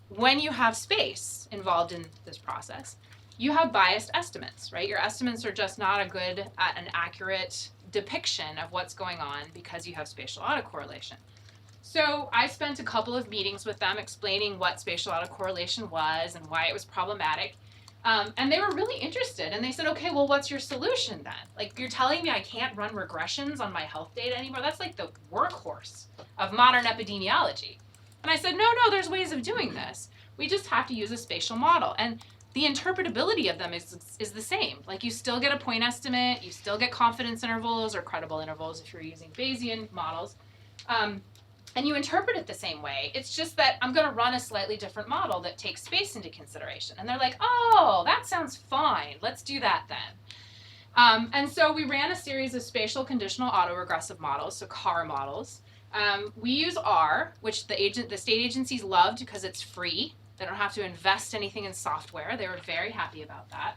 when you have space involved in this process, you have biased estimates, right? Your estimates are just not an accurate depiction of what's going on because you have spatial autocorrelation. So I spent a couple of meetings with them explaining what spatial autocorrelation was and why it was problematic. And they were really interested, and they said, okay, well, what's your solution then? Like, you're telling me I can't run regressions on my health data anymore? That's like the workhorse of modern epidemiology. And I said, no, there's ways of doing this. We just have to use a spatial model. And the interpretability of them is the same. Like, you still get a point estimate, you still get confidence intervals or credible intervals if you're using Bayesian models. And you interpret it the same way. It's just that I'm going to run a slightly different model that takes space into consideration. And they're like, oh, that sounds fine. Let's do that then. And so we ran a series of spatial conditional autoregressive models, so CAR models. We use R, which the state agencies loved because it's free. They don't have to invest anything in software. They were very happy about that.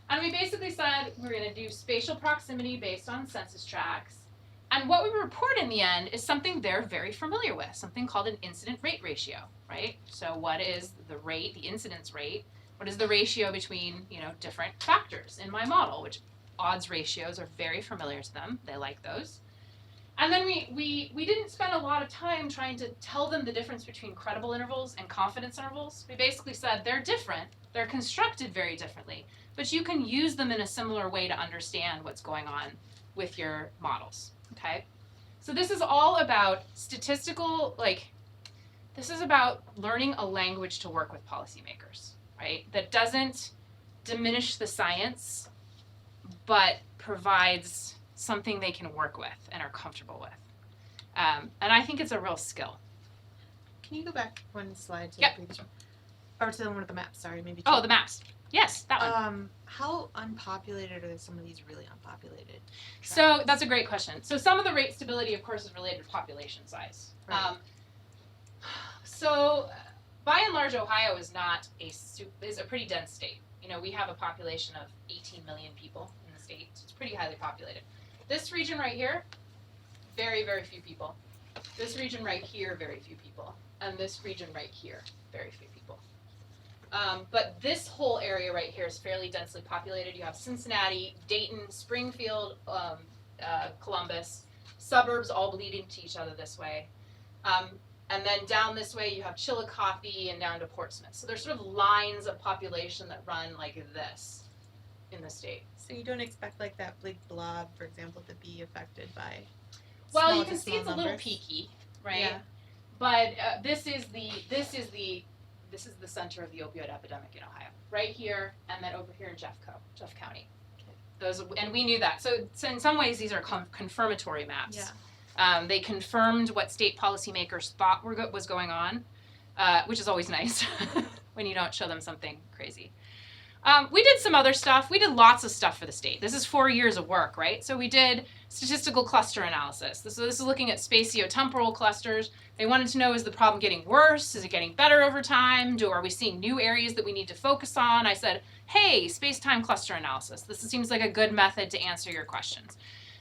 And we basically said we're going to do spatial proximity based on census tracts. And what we report in the end is something they're very familiar with, something called an incident rate ratio, right? So what is the rate, the incidence rate? What is the ratio between, different factors in my model, which odds ratios are very familiar to them. They like those. And then we didn't spend a lot of time trying to tell them the difference between credible intervals and confidence intervals. We basically said they're different, they're constructed very differently, but you can use them in a similar way to understand what's going on with your models. Okay, so this is all about this is about learning a language to work with policymakers, right? That doesn't diminish the science, but provides something they can work with and are comfortable with. And I think it's a real skill. Can you go back one slide to Yep. the previous one? Or to one of the maps, sorry, maybe two. Oh, the maps. Yes, that one. How unpopulated are some of these really unpopulated tracts? So that's a great question. So some of the rate stability, of course, is related to population size. Right. So by and large, Ohio is a pretty dense state. We have a population of 18 million people in the state. So it's pretty highly populated. This region right here, very, very few people. This region right here, very few people. And this region right here, very few people. But this whole area right here is fairly densely populated. You have Cincinnati, Dayton, Springfield, Columbus, suburbs all bleeding to each other this way. And then down this way you have Chillicothe and down to Portsmouth. So there's sort of lines of population that run like this in the state. So you don't expect like that big blob, for example, to be affected by Well, small you to can see small it's a little numbers? peaky, right? Yeah. But this is the center of the opioid epidemic in Ohio, right here, and then over here in Jeff County. Those, and we knew that. So in some ways, these are confirmatory maps. Yeah. They confirmed what state policymakers thought was going on, which is always nice when you don't show them something crazy. We did some other stuff. We did lots of stuff for the state. This is 4 years of work, right? So we did statistical cluster analysis. This is looking at spatiotemporal clusters. They wanted to know, is the problem getting worse? Is it getting better over time? Are we seeing new areas that we need to focus on? I said, hey, space-time cluster analysis. This seems like a good method to answer your questions.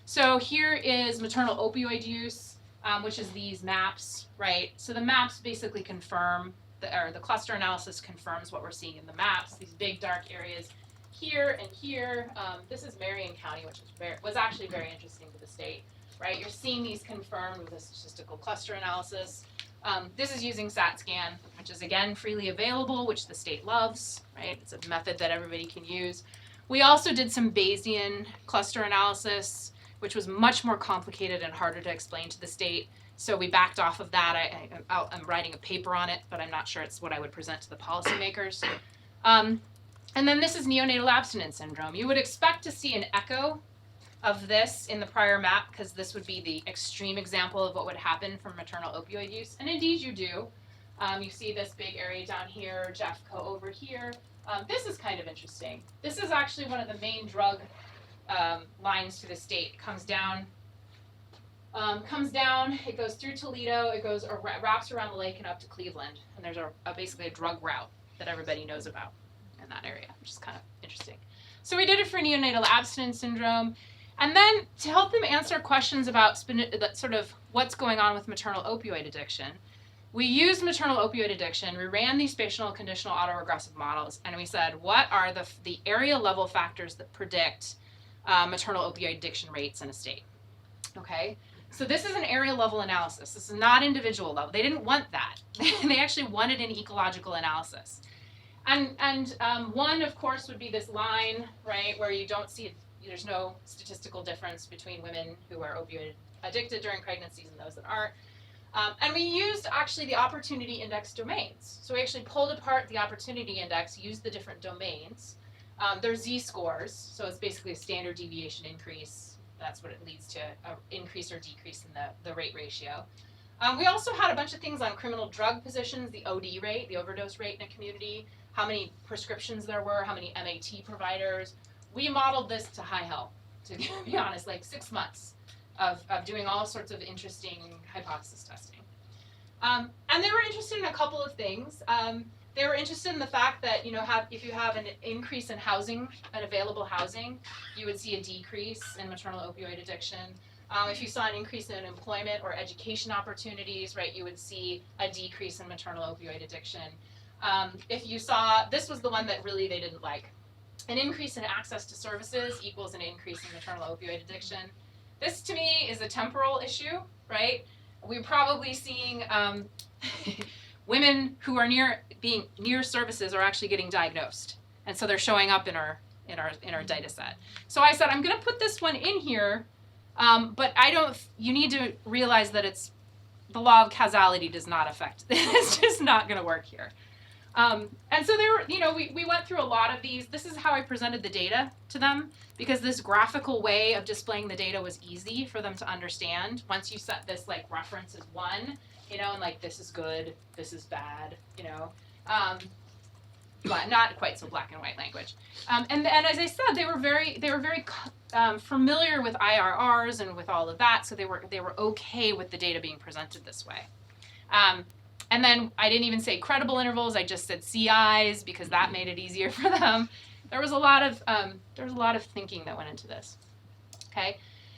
So here is maternal opioid use, which is these maps, right? So the maps basically confirm, the cluster analysis confirms what we're seeing in the maps, these big dark areas here and here. This is Marion County, which was actually very interesting to the state, right? You're seeing these confirmed with a statistical cluster analysis. This is using SAT-SCAN, which is again freely available, which the state loves, right? It's a method that everybody can use. We also did some Bayesian cluster analysis, which was much more complicated and harder to explain to the state. So we backed off of that. I'm writing a paper on it, but I'm not sure it's what I would present to the policymakers. And then this is neonatal abstinence syndrome. You would expect to see an echo of this in the prior map, because this would be the extreme example of what would happen from maternal opioid use. And indeed you do. You see this big area down here, Jeffco over here. This is kind of interesting. This is actually one of the main drug lines to the state. It comes down, it goes through Toledo, it goes or wraps around the lake and up to Cleveland. And there's basically a drug route that everybody knows about in that area, which is kind of interesting. So we did it for neonatal abstinence syndrome. And then to help them answer questions about sort of what's going on with maternal opioid addiction, we used maternal opioid addiction. We ran these spatial conditional autoregressive models, and we said, what are the area level factors that predict maternal opioid addiction rates in a state? Okay, so this is an area level analysis. This is not individual level. They didn't want that. They actually wanted an ecological analysis. And one, of course, would be this line, right, where you don't see, there's no statistical difference between women who are opioid addicted during pregnancies and those that aren't. And we used actually the opportunity index domains. So we actually pulled apart the opportunity index, used the different domains. They're z-scores, so it's basically a standard deviation increase. That's what it leads to, an increase or decrease in the rate ratio. We also had a bunch of things on criminal drug positions, the OD rate, the overdose rate in a community, how many prescriptions there were, how many MAT providers. We modeled this to high hell, to be honest, like 6 months of doing all sorts of interesting hypothesis testing. And they were interested in a couple of things. They were interested in the fact that, if you have an increase in housing, and available housing, you would see a decrease in maternal opioid addiction. If you saw an increase in employment or education opportunities, right, you would see a decrease in maternal opioid addiction. If you saw, this was the one that really they didn't like. An increase in access to services equals an increase in maternal opioid addiction. This, to me, is a temporal issue, right? We're probably seeing women who are near services are actually getting diagnosed, and so they're showing up in our data set. So I said, I'm going to put this one in here, but you need to realize that the law of causality does not affect. It's just not going to work here. And so they were, we went through a lot of these. This is how I presented the data to them, because this graphical way of displaying the data was easy for them to understand. Once you set this like reference as one, and like this is good, this is bad, but not quite so black and white language. And as I said, they were very familiar with IRRs and with all of that, so they were okay with the data being presented this way. And then I didn't even say credible intervals. I just said CIs because that made it easier for them. There was a lot of thinking that went into this. Okay,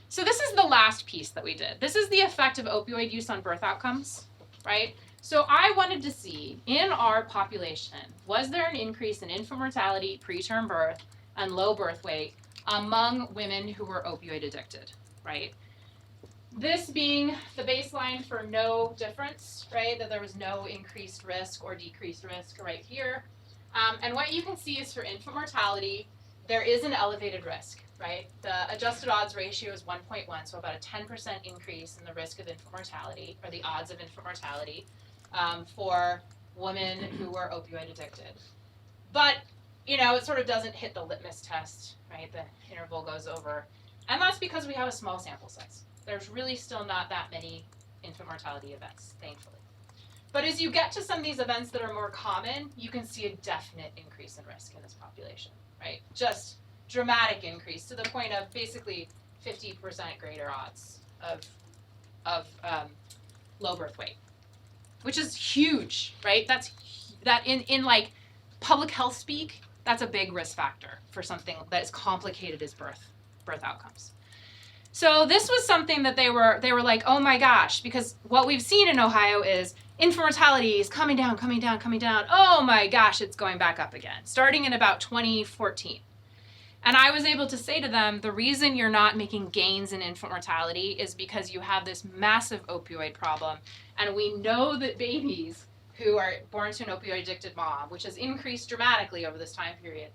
so this is the last piece that we did. This is the effect of opioid use on birth outcomes, right? So I wanted to see, in our population, was there an increase in infant mortality, preterm birth, and low birth weight among women who were opioid addicted, right? This being the baseline for no difference, right? That there was no increased risk or decreased risk right here. And what you can see is for infant mortality, there is an elevated risk, right? The adjusted odds ratio is 1.1, so about a 10% increase in the risk of infant mortality, or the odds of infant mortality, for women who were opioid addicted. But, you know, it sort of doesn't hit the litmus test, right? The interval goes over. And that's because we have a small sample size. There's really still not that many infant mortality events, thankfully. But as you get to some of these events that are more common, you can see a definite increase in risk in this population, right? Just dramatic increase to the point of basically 50% greater odds of low birth weight, which is huge, right? That in like public health speak, that's a big risk factor for something that is complicated as birth outcomes. So this was something that they were like, oh my gosh, because what we've seen in Ohio is infant mortality is coming down. Oh my gosh, it's going back up again, starting in about 2014. And I was able to say to them, the reason you're not making gains in infant mortality is because you have this massive opioid problem. And we know that babies who are born to an opioid addicted mom, which has increased dramatically over this time period,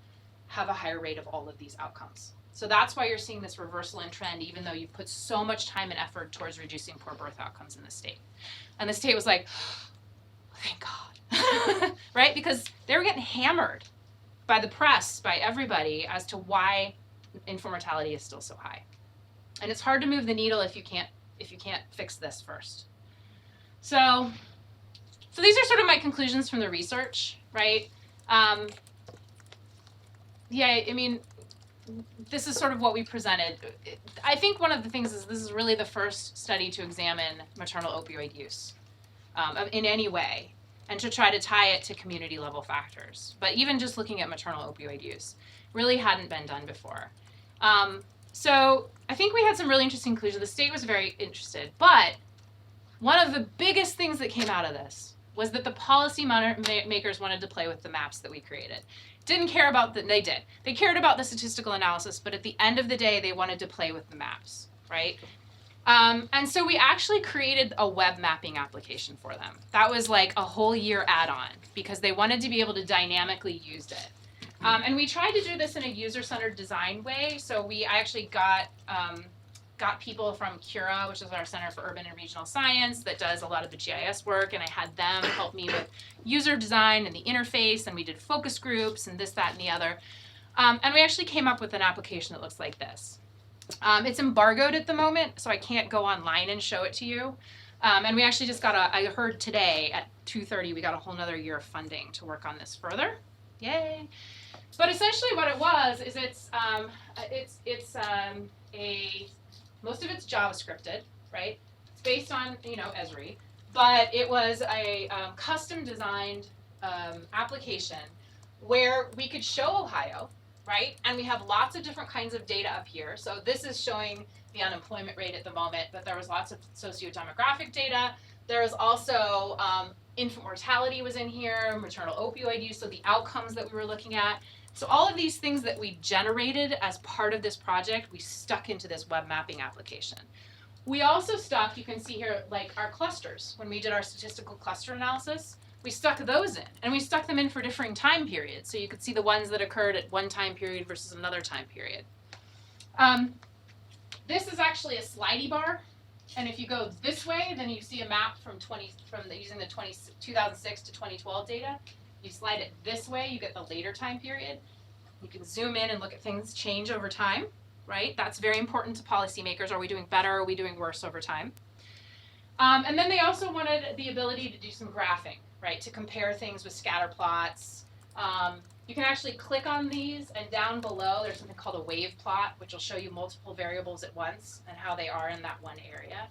have a higher rate of all of these outcomes. So that's why you're seeing this reversal in trend, even though you've put so much time and effort towards reducing poor birth outcomes in the state. And the state was like, oh, thank God, right? Because they were getting hammered by the press, by everybody, as to why infant mortality is still so high. And it's hard to move the needle if you can't fix this first. So these are sort of my conclusions from the research, right? Yeah, I mean, this is sort of what we presented. I think one of the things is this is really the first study to examine maternal opioid use in any way, and to try to tie it to community level factors. But even just looking at maternal opioid use really hadn't been done before. So I think we had some really interesting conclusions. The state was very interested, but one of the biggest things that came out of this was that the policy makers wanted to play with the maps that we created. Didn't care about they did. They cared about the statistical analysis, but at the end of the day, they wanted to play with the maps, right? And so we actually created a web mapping application for them. That was like a whole year add-on because they wanted to be able to dynamically use it. And we tried to do this in a user-centered design way. So I actually got people from CURA, which is our Center for Urban and Regional Science, that does a lot of the GIS work, and I had them help me with user design and the interface, and we did focus groups and this, that, and the other. And we actually came up with an application that looks like this. It's embargoed at the moment, so I can't go online and show it to you. And we actually just I heard today at 2:30, we got a whole nother year of funding to work on this further. Yay! But essentially what it was is most of it's JavaScripted, right? It's based on, Esri, but it was a custom designed application where we could show Ohio, right? And we have lots of different kinds of data up here. So this is showing the unemployment rate at the moment, but there was lots of sociodemographic data. There was also infant mortality was in here, maternal opioid use, so the outcomes that we were looking at. So all of these things that we generated as part of this project, we stuck into this web mapping application. We also stuck, you can see here, like our clusters. When we did our statistical cluster analysis, we stuck those in, and we stuck them in for differing time periods. So you could see the ones that occurred at one time period versus another time period. This is actually a slidey bar, and if you go this way, then you see a map using the 2006 to 2012 data. You slide it this way, you get the later time period. You can zoom in and look at things change over time, right? That's very important to policymakers. Are we doing better? Are we doing worse over time? And then they also wanted the ability to do some graphing, right? To compare things with scatter plots. You can actually click on these, and down below there's something called a wave plot, which will show you multiple variables at once and how they are in that one area.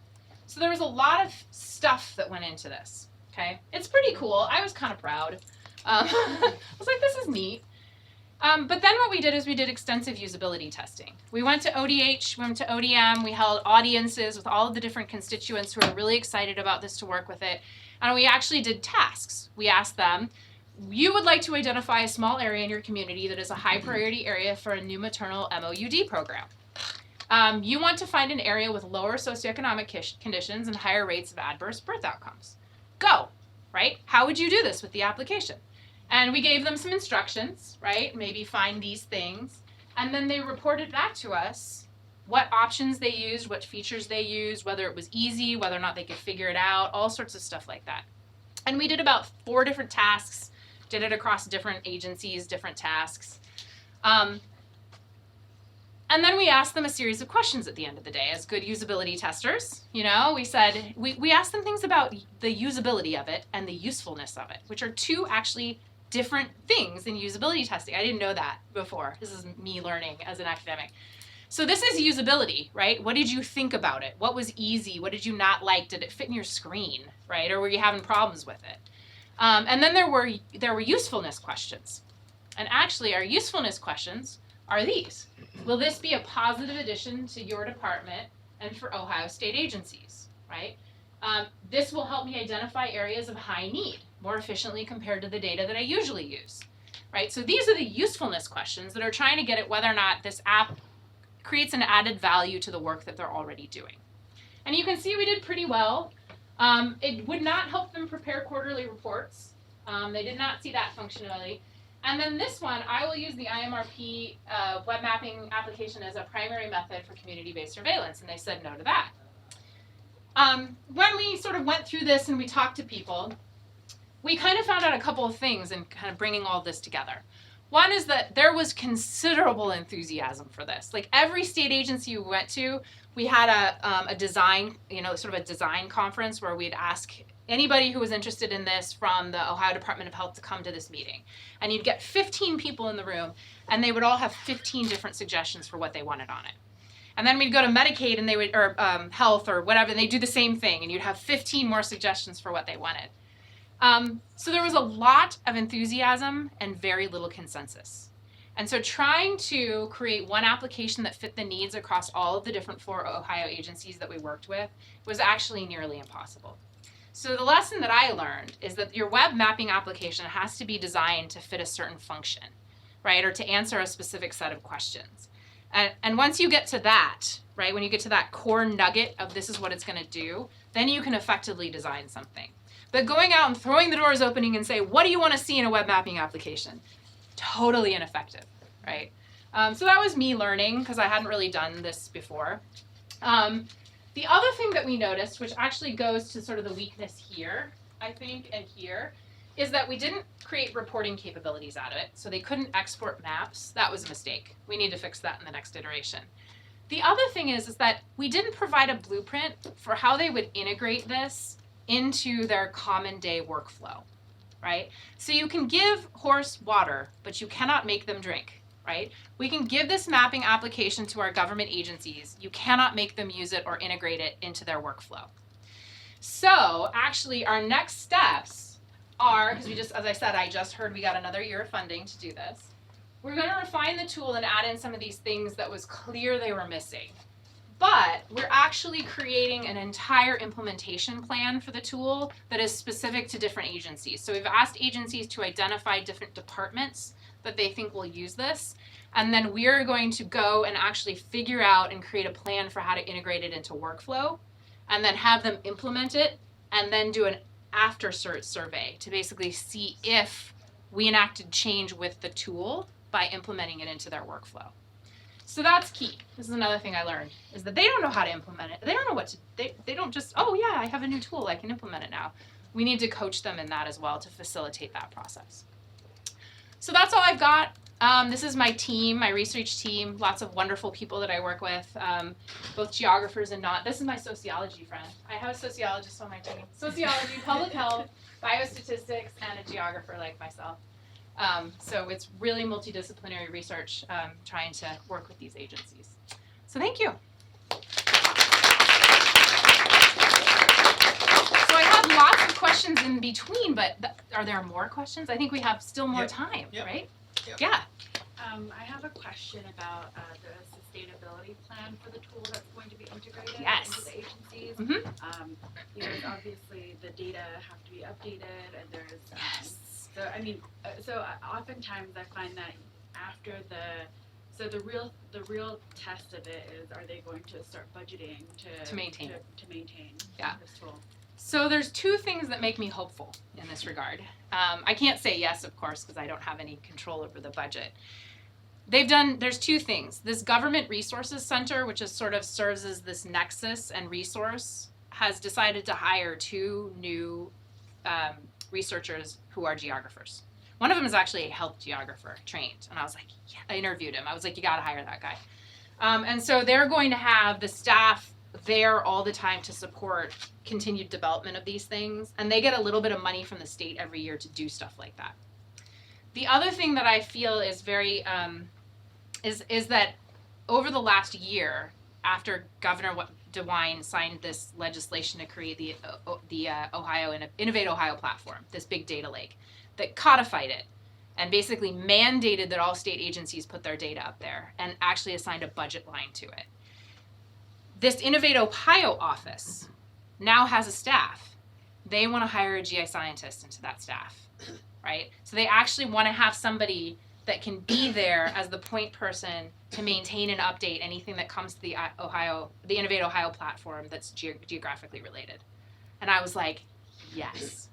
So there was a lot of stuff that went into this, okay? It's pretty cool. I was kind of proud. I was like, this is neat. But then what we did is we did extensive usability testing. We went to ODH, we went to ODM, we held audiences with all of the different constituents who are really excited about this to work with it. And we actually did tasks. We asked them, you would like to identify a small area in your community that is a high priority area for a new maternal MOUD program. You want to find an area with lower socioeconomic conditions and higher rates of adverse birth outcomes. Go, right? How would you do this with the application? And we gave them some instructions, right? Maybe find these things. And then they reported back to us what options they used, what features they used, whether it was easy, whether or not they could figure it out, all sorts of stuff like that. And we did about 4 different tasks, did it across different agencies, different tasks. And then we asked them a series of questions at the end of the day as good usability testers. You know, we said, we asked them things about the usability of it and the usefulness of it, which are 2 actually different things in usability testing. I didn't know that before. This is me learning as an academic. So this is usability, right? What did you think about it? What was easy? What did you not like? Did it fit in your screen, right? Or were you having problems with it? And then there were usefulness questions. And actually our usefulness questions are these. Will this be a positive addition to your department and for Ohio state agencies, right? This will help me identify areas of high need more efficiently compared to the data that I usually use, right? So these are the usefulness questions that are trying to get at whether or not this app creates an added value to the work that they're already doing. And you can see we did pretty well. It would not help them prepare quarterly reports. They did not see that functionality. And then this one, I will use the IMRP web mapping application as a primary method for community-based surveillance, and they said no to that. When we sort of went through this and we talked to people, we kind of found out a couple of things in kind of bringing all this together. One is that there was considerable enthusiasm for this. Like every state agency we went to, we had a design, sort of a design conference where we'd ask anybody who was interested in this from the Ohio Department of Health to come to this meeting. And you'd get 15 people in the room, and they would all have 15 different suggestions for what they wanted on it. And then we'd go to Medicaid and they would, or health or whatever, and they'd do the same thing, and you'd have 15 more suggestions for what they wanted. So there was a lot of enthusiasm and very little consensus. And so trying to create one application that fit the needs across all of the different 4 Ohio agencies that we worked with was actually nearly impossible. So the lesson that I learned is that your web mapping application has to be designed to fit a certain function, right, or to answer a specific set of questions. And once you get to that, right, when you get to that core nugget of this is what it's going to do, then you can effectively design something. But going out and throwing the doors opening and say, what do you want to see in a web mapping application? Totally ineffective, right? So that was me learning because I hadn't really done this before. The other thing that we noticed, which actually goes to sort of the weakness here, I think, and here, is that we didn't create reporting capabilities out of it, so they couldn't export maps. That was a mistake. We need to fix that in the next iteration. The other thing is that we didn't provide a blueprint for how they would integrate this into their common day workflow, right? So you can give horse water, but you cannot make them drink, right? We can give this mapping application to our government agencies. You cannot make them use it or integrate it into their workflow. So actually our next steps are, because we just, as I said, I just heard we got another year of funding to do this. We're going to refine the tool and add in some of these things that was clear they were missing. But we're actually creating an entire implementation plan for the tool that is specific to different agencies. So we've asked agencies to identify different departments that they think will use this. And then we're going to go and actually figure out and create a plan for how to integrate it into workflow, and then have them implement it, and then do an after cert survey to basically see if we enacted change with the tool by implementing it into their workflow. So that's key. This is another thing I learned, is that they don't know how to implement it. They don't know what to, they don't just, oh yeah, I have a new tool, I can implement it now. We need to coach them in that as well to facilitate that process. So that's all I've got. This is my team, my research team, lots of wonderful people that I work with, both geographers and not. This is my sociology friend. I have a sociologist on my team. Sociology, public health, biostatistics, and a geographer like myself. So it's really multidisciplinary research trying to work with these agencies. So thank you. So I have lots of questions in between, but are there more questions? I think we have still more time, right? Yep. Yeah. I have a question about the sustainability plan for the tool that's going to be integrated Yes. into the agencies. Mhm. Obviously the data have to be updated, and there's Yes. so oftentimes I find that after the real test of it is, are they going to start budgeting To maintain to maintain Yeah. this tool? So there's two things that make me hopeful in this regard. I can't say yes, of course, because I don't have any control over the budget. There's two things. This Government Resources Center, which is sort of serves as this nexus and resource, has decided to hire 2 new researchers who are geographers. One of them is actually a health geographer trained, and I was like, yeah, I interviewed him. I was like, you got to hire that guy. And so they're going to have the staff there all the time to support continued development of these things, and they get a little bit of money from the state every year to do stuff like that. The other thing that I feel is very is that over the last year, after Governor DeWine signed this legislation to create the Ohio Innovate Ohio platform, this big data lake that codified it and basically mandated that all state agencies put their data up there and actually assigned a budget line to it. This Innovate Ohio office now has a staff. They want to hire a GI scientist into that staff, right? So they actually want to have somebody that can be there as the point person to maintain and update anything that comes to the Innovate Ohio platform that's geographically related. And I was like, yes.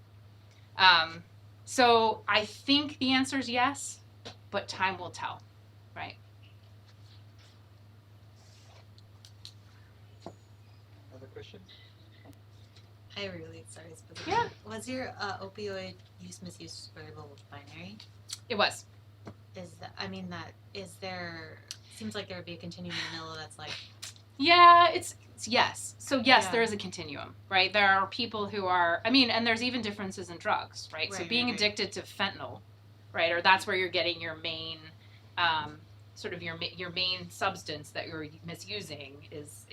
So I think the answer is yes, but time will tell, right? Other questions? I have a really sorry specific. Yeah. Was your opioid use misuse variable binary? It was. Seems like there would be a continuum in the middle that's like. Yeah, it's yes. So yes, Yeah. there is a continuum, right? There are people who are, and there's even differences in drugs, right? So being addicted to fentanyl, right, or that's where you're getting your main, sort of your main substance that you're misusing is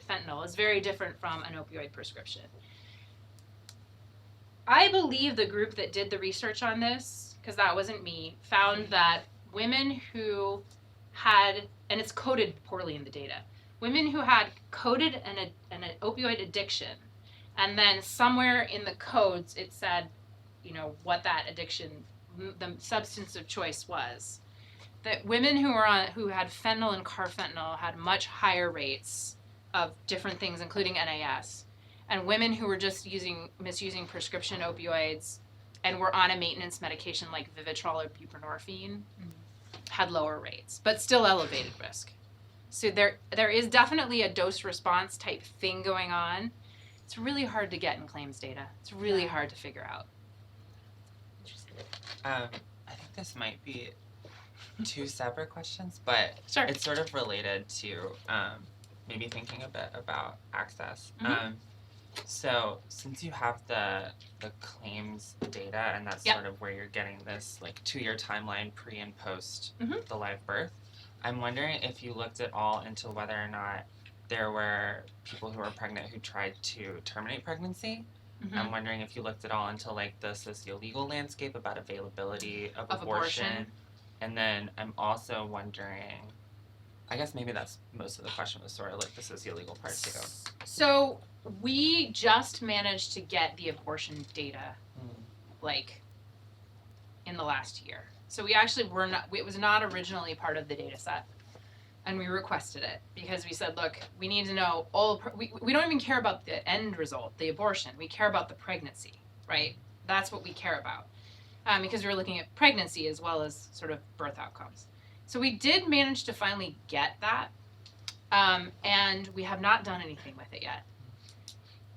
fentanyl, is very different from an opioid prescription. I believe the group that did the research on this, because that wasn't me, found that women who had, and it's coded poorly in the data, women who had coded an opioid addiction, and then somewhere in the codes it said, what that addiction, the substance of choice was, that women who had fentanyl and carfentanil had much higher rates of different things, including NAS, and women who were just misusing prescription opioids and were on a maintenance medication like Vivitrol or buprenorphine had lower rates, but still elevated risk. So there is definitely a dose response type thing going on. It's really hard to get in claims data. It's really hard to figure out. I think this might be 2 separate questions, but Sure. it's sort of related to maybe thinking a bit about access. Mhm. So since you have the claims data, and that's Yep. sort of where you're getting this 2-year timeline pre and post Mhm. the live birth, I'm wondering if you looked at all into whether or not there were people who were pregnant who tried to terminate pregnancy. Mm-hmm. I'm wondering if you looked at all into the socio-legal landscape about availability of abortion. And then I'm also wondering, I guess maybe that's most of the question was sort of the socio-legal part too. So we just managed to get the abortion data in the last year. So we actually it was not originally part of the data set. And we requested it because we said, look, we need to know we don't even care about the end result, the abortion. We care about the pregnancy, right? That's what we care about. Because we were looking at pregnancy as well as sort of birth outcomes. So we did manage to finally get that. And we have not done anything with it yet.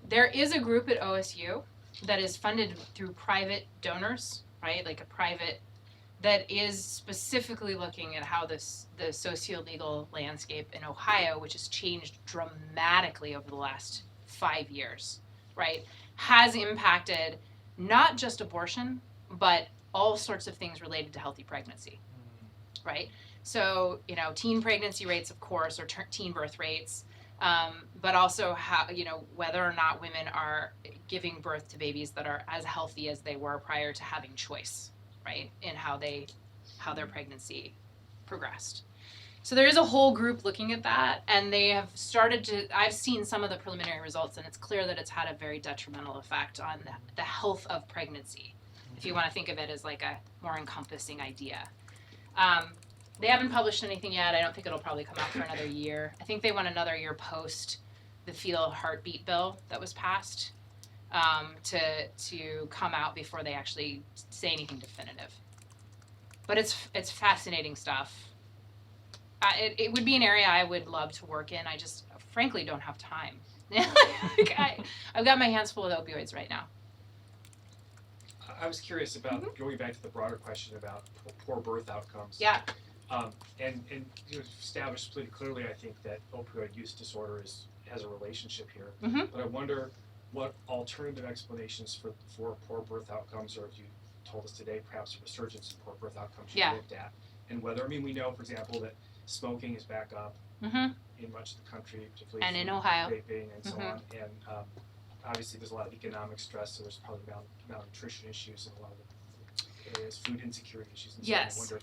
There is a group at OSU that is funded through private donors, right? Like a private that is specifically looking at how the socio-legal landscape in Ohio, which has changed dramatically over the last 5 years, right, has impacted not just abortion, but all sorts of things related to healthy pregnancy, right? So, teen pregnancy rates, of course, or teen birth rates, but also how, whether or not women are giving birth to babies that are as healthy as they were prior to having choice, right, in how their pregnancy progressed. So there is a whole group looking at that, and they have started to, I've seen some of the preliminary results, and it's clear that it's had a very detrimental effect on the health of pregnancy, if you want to think of it as like a more encompassing idea. They haven't published anything yet. I don't think it'll probably come out for another year. I think they want another year post the fetal heartbeat bill that was passed to come out before they actually say anything definitive. But it's fascinating stuff. It would be an area I would love to work in. I just frankly don't have time. I've got my hands full with opioids right now. I was curious about going back to the broader question about poor birth outcomes. Yeah. And you established pretty clearly, I think, that opioid use disorder has a relationship here. But I wonder what alternative explanations for poor birth outcomes, or if you told us today, perhaps a resurgence in poor birth outcomes you looked at, and whether, I mean, we know, for example, that smoking is back up in much of the country, particularly and in Ohio, vaping and so on, and obviously there's a lot of economic stress, so there's probably malnutrition issues and a lot of areas, food insecurity issues and so on. I wonder,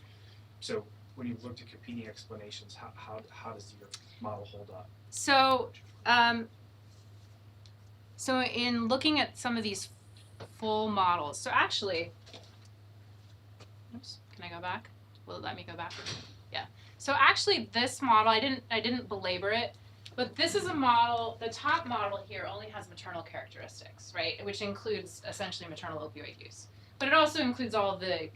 so when you looked at competing explanations, how does your model hold up? So so in looking at some of these full models, so actually, oops, can I go back? Will it let me go back? Yeah. So actually this model, I didn't belabor it, but this is a model, the top model here only has maternal characteristics, right? Which includes essentially maternal opioid use. But it also includes all of the,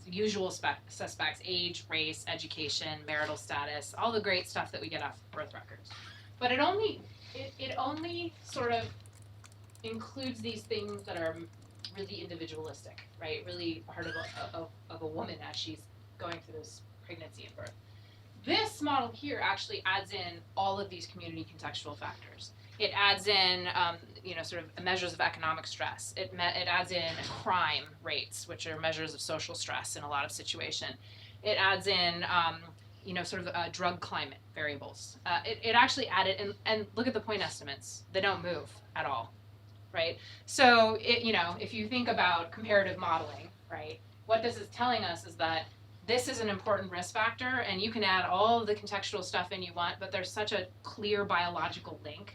usual suspects, age, race, education, marital status, all the great stuff that we get off birth records. But it only sort of includes these things that are really individualistic, right? Really part of a woman as she's going through this pregnancy and birth. This model here actually adds in all of these community contextual factors. It adds in, sort of measures of economic stress. It adds in crime rates, which are measures of social stress in a lot of situations. It adds in, drug climate variables. It actually added, and look at the point estimates. They don't move at all, right? So, if you think about comparative modeling, right, what this is telling us is that this is an important risk factor, and you can add all of the contextual stuff in you want, but there's such a clear biological link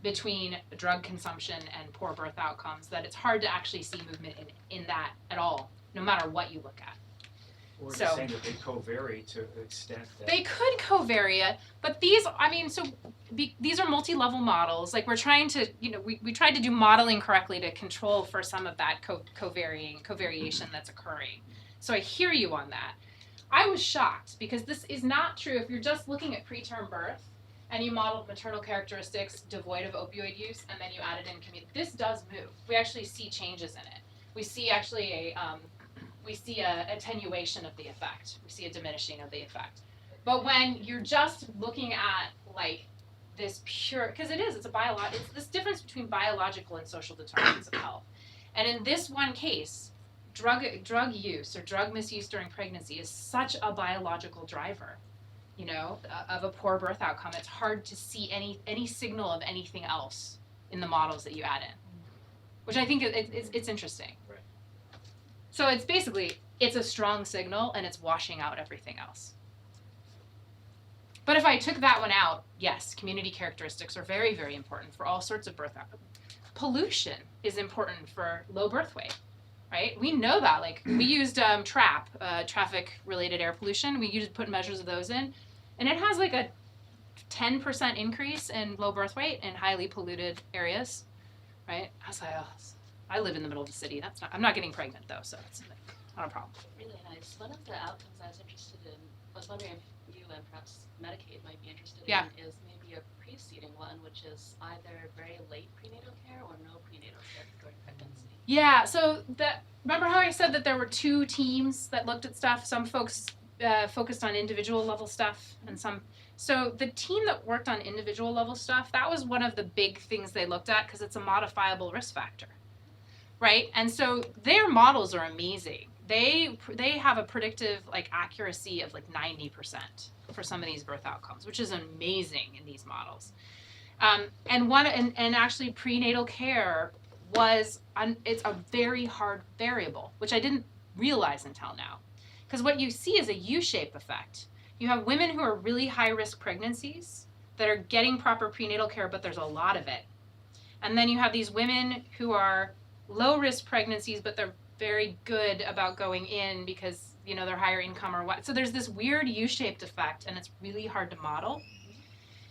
between drug consumption and poor birth outcomes that it's hard to actually see movement in that at all, no matter what you look at. Or just saying that they co-vary to the extent that... They could co-vary it, but these are multi-level models. Like we're trying to, we tried to do modeling correctly to control for some of that covariation that's occurring. So I hear you on that. I was shocked because this is not true if you're just looking at preterm birth and you modeled maternal characteristics devoid of opioid use and then you added in community. This does move. We actually see changes in it. We see actually a attenuation of the effect. We see a diminishing of the effect. But when you're just looking at like this pure, because it's this difference between biological and social determinants of health. And in this one case, drug use or drug misuse during pregnancy is such a biological driver, of a poor birth outcome. It's hard to see any signal of anything else in the models that you add in, which I think it's interesting. Right. So it's basically, it's a strong signal and it's washing out everything else. But if I took that one out, yes, community characteristics are very, very important for all sorts of birth outcomes. Pollution is important for low birth weight. Right? We know that. Like we used traffic-related air pollution. We put measures of those in, and it has like a 10% increase in low birth weight in highly polluted areas. Right? I was like, I live in the middle of the city. I'm not getting pregnant though, so it's not a problem. Really nice. One of the outcomes I was interested in, I was wondering if you and perhaps Medicaid might be interested in, is maybe a preceding one, which is either very late prenatal care or no prenatal care during pregnancy. Yeah, so remember how I said that there were two teams that looked at stuff? Some folks focused on individual level stuff and some... So the team that worked on individual level stuff, that was one of the big things they looked at because it's a modifiable risk factor, right? And so their models are amazing. They have a predictive accuracy of 90% for some of these birth outcomes, which is amazing in these models. And actually prenatal care it's a very hard variable, which I didn't realize until now. Because what you see is a U-shape effect. You have women who are really high-risk pregnancies that are getting proper prenatal care, but there's a lot of it. And then you have these women who are low-risk pregnancies, but they're very good about going in because, you know, they're higher income or what. So there's this weird U-shaped effect, and it's really hard to model.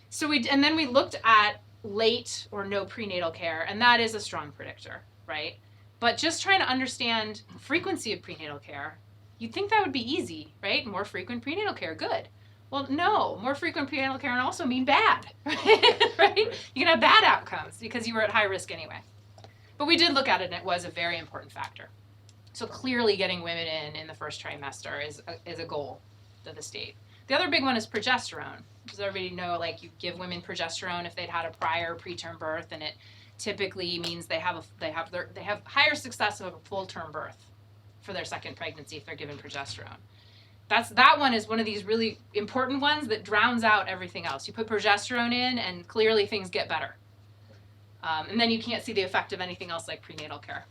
So then we looked at late or no prenatal care, and that is a strong predictor, right? But just trying to understand frequency of prenatal care, you'd think that would be easy, right? More frequent prenatal care, good. Well, no, more frequent prenatal care can also mean bad, right? You can have bad outcomes because you were at high risk anyway. But we did look at it, and it was a very important factor. So clearly getting women in the first trimester is a goal of the state. The other big one is progesterone. Does everybody know, like, you give women progesterone if they'd had a prior preterm birth, and it typically means they have higher success of a full-term birth for their second pregnancy if they're given progesterone. That one is one of these really important ones that drowns out everything else. You put progesterone in, and clearly things get better. And then you can't see the effect of anything else like prenatal care.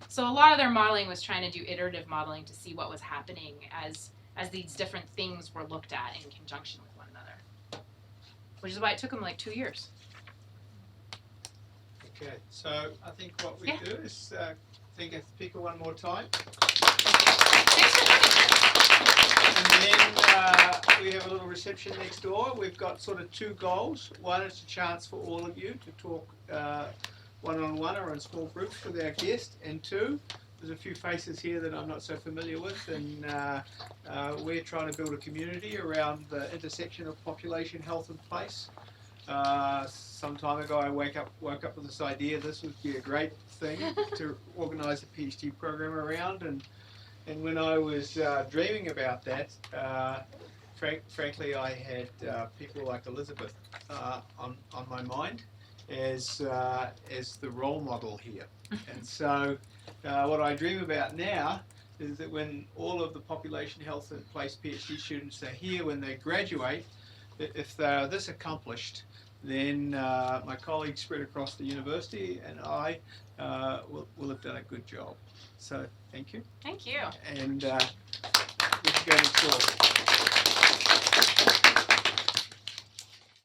So a lot of their modeling was trying to do iterative modeling to see what was happening as these different things were looked at in conjunction with one another, which is why it took them like 2 years. Okay, so I think what we do is think of speaker one more time. And then we have a little reception next door. We've got sort of two goals. One is a chance for all of you to talk one-on-one or in small groups with our guest. And two, there's a few faces here that I'm not so familiar with, and we're trying to build a community around the intersection of population, health, and place. Some time ago, I woke up with this idea. This would be a great thing to organise a PhD program around, and when I was dreaming about that, frankly, I had people like Elisabeth on my mind as the role model here, and so what I dream about now is that when all of the population health and place PhD students are here when they graduate, if they're this accomplished, then my colleagues spread across the university and I will have done a good job. So thank you. Thank you. And we should go next door.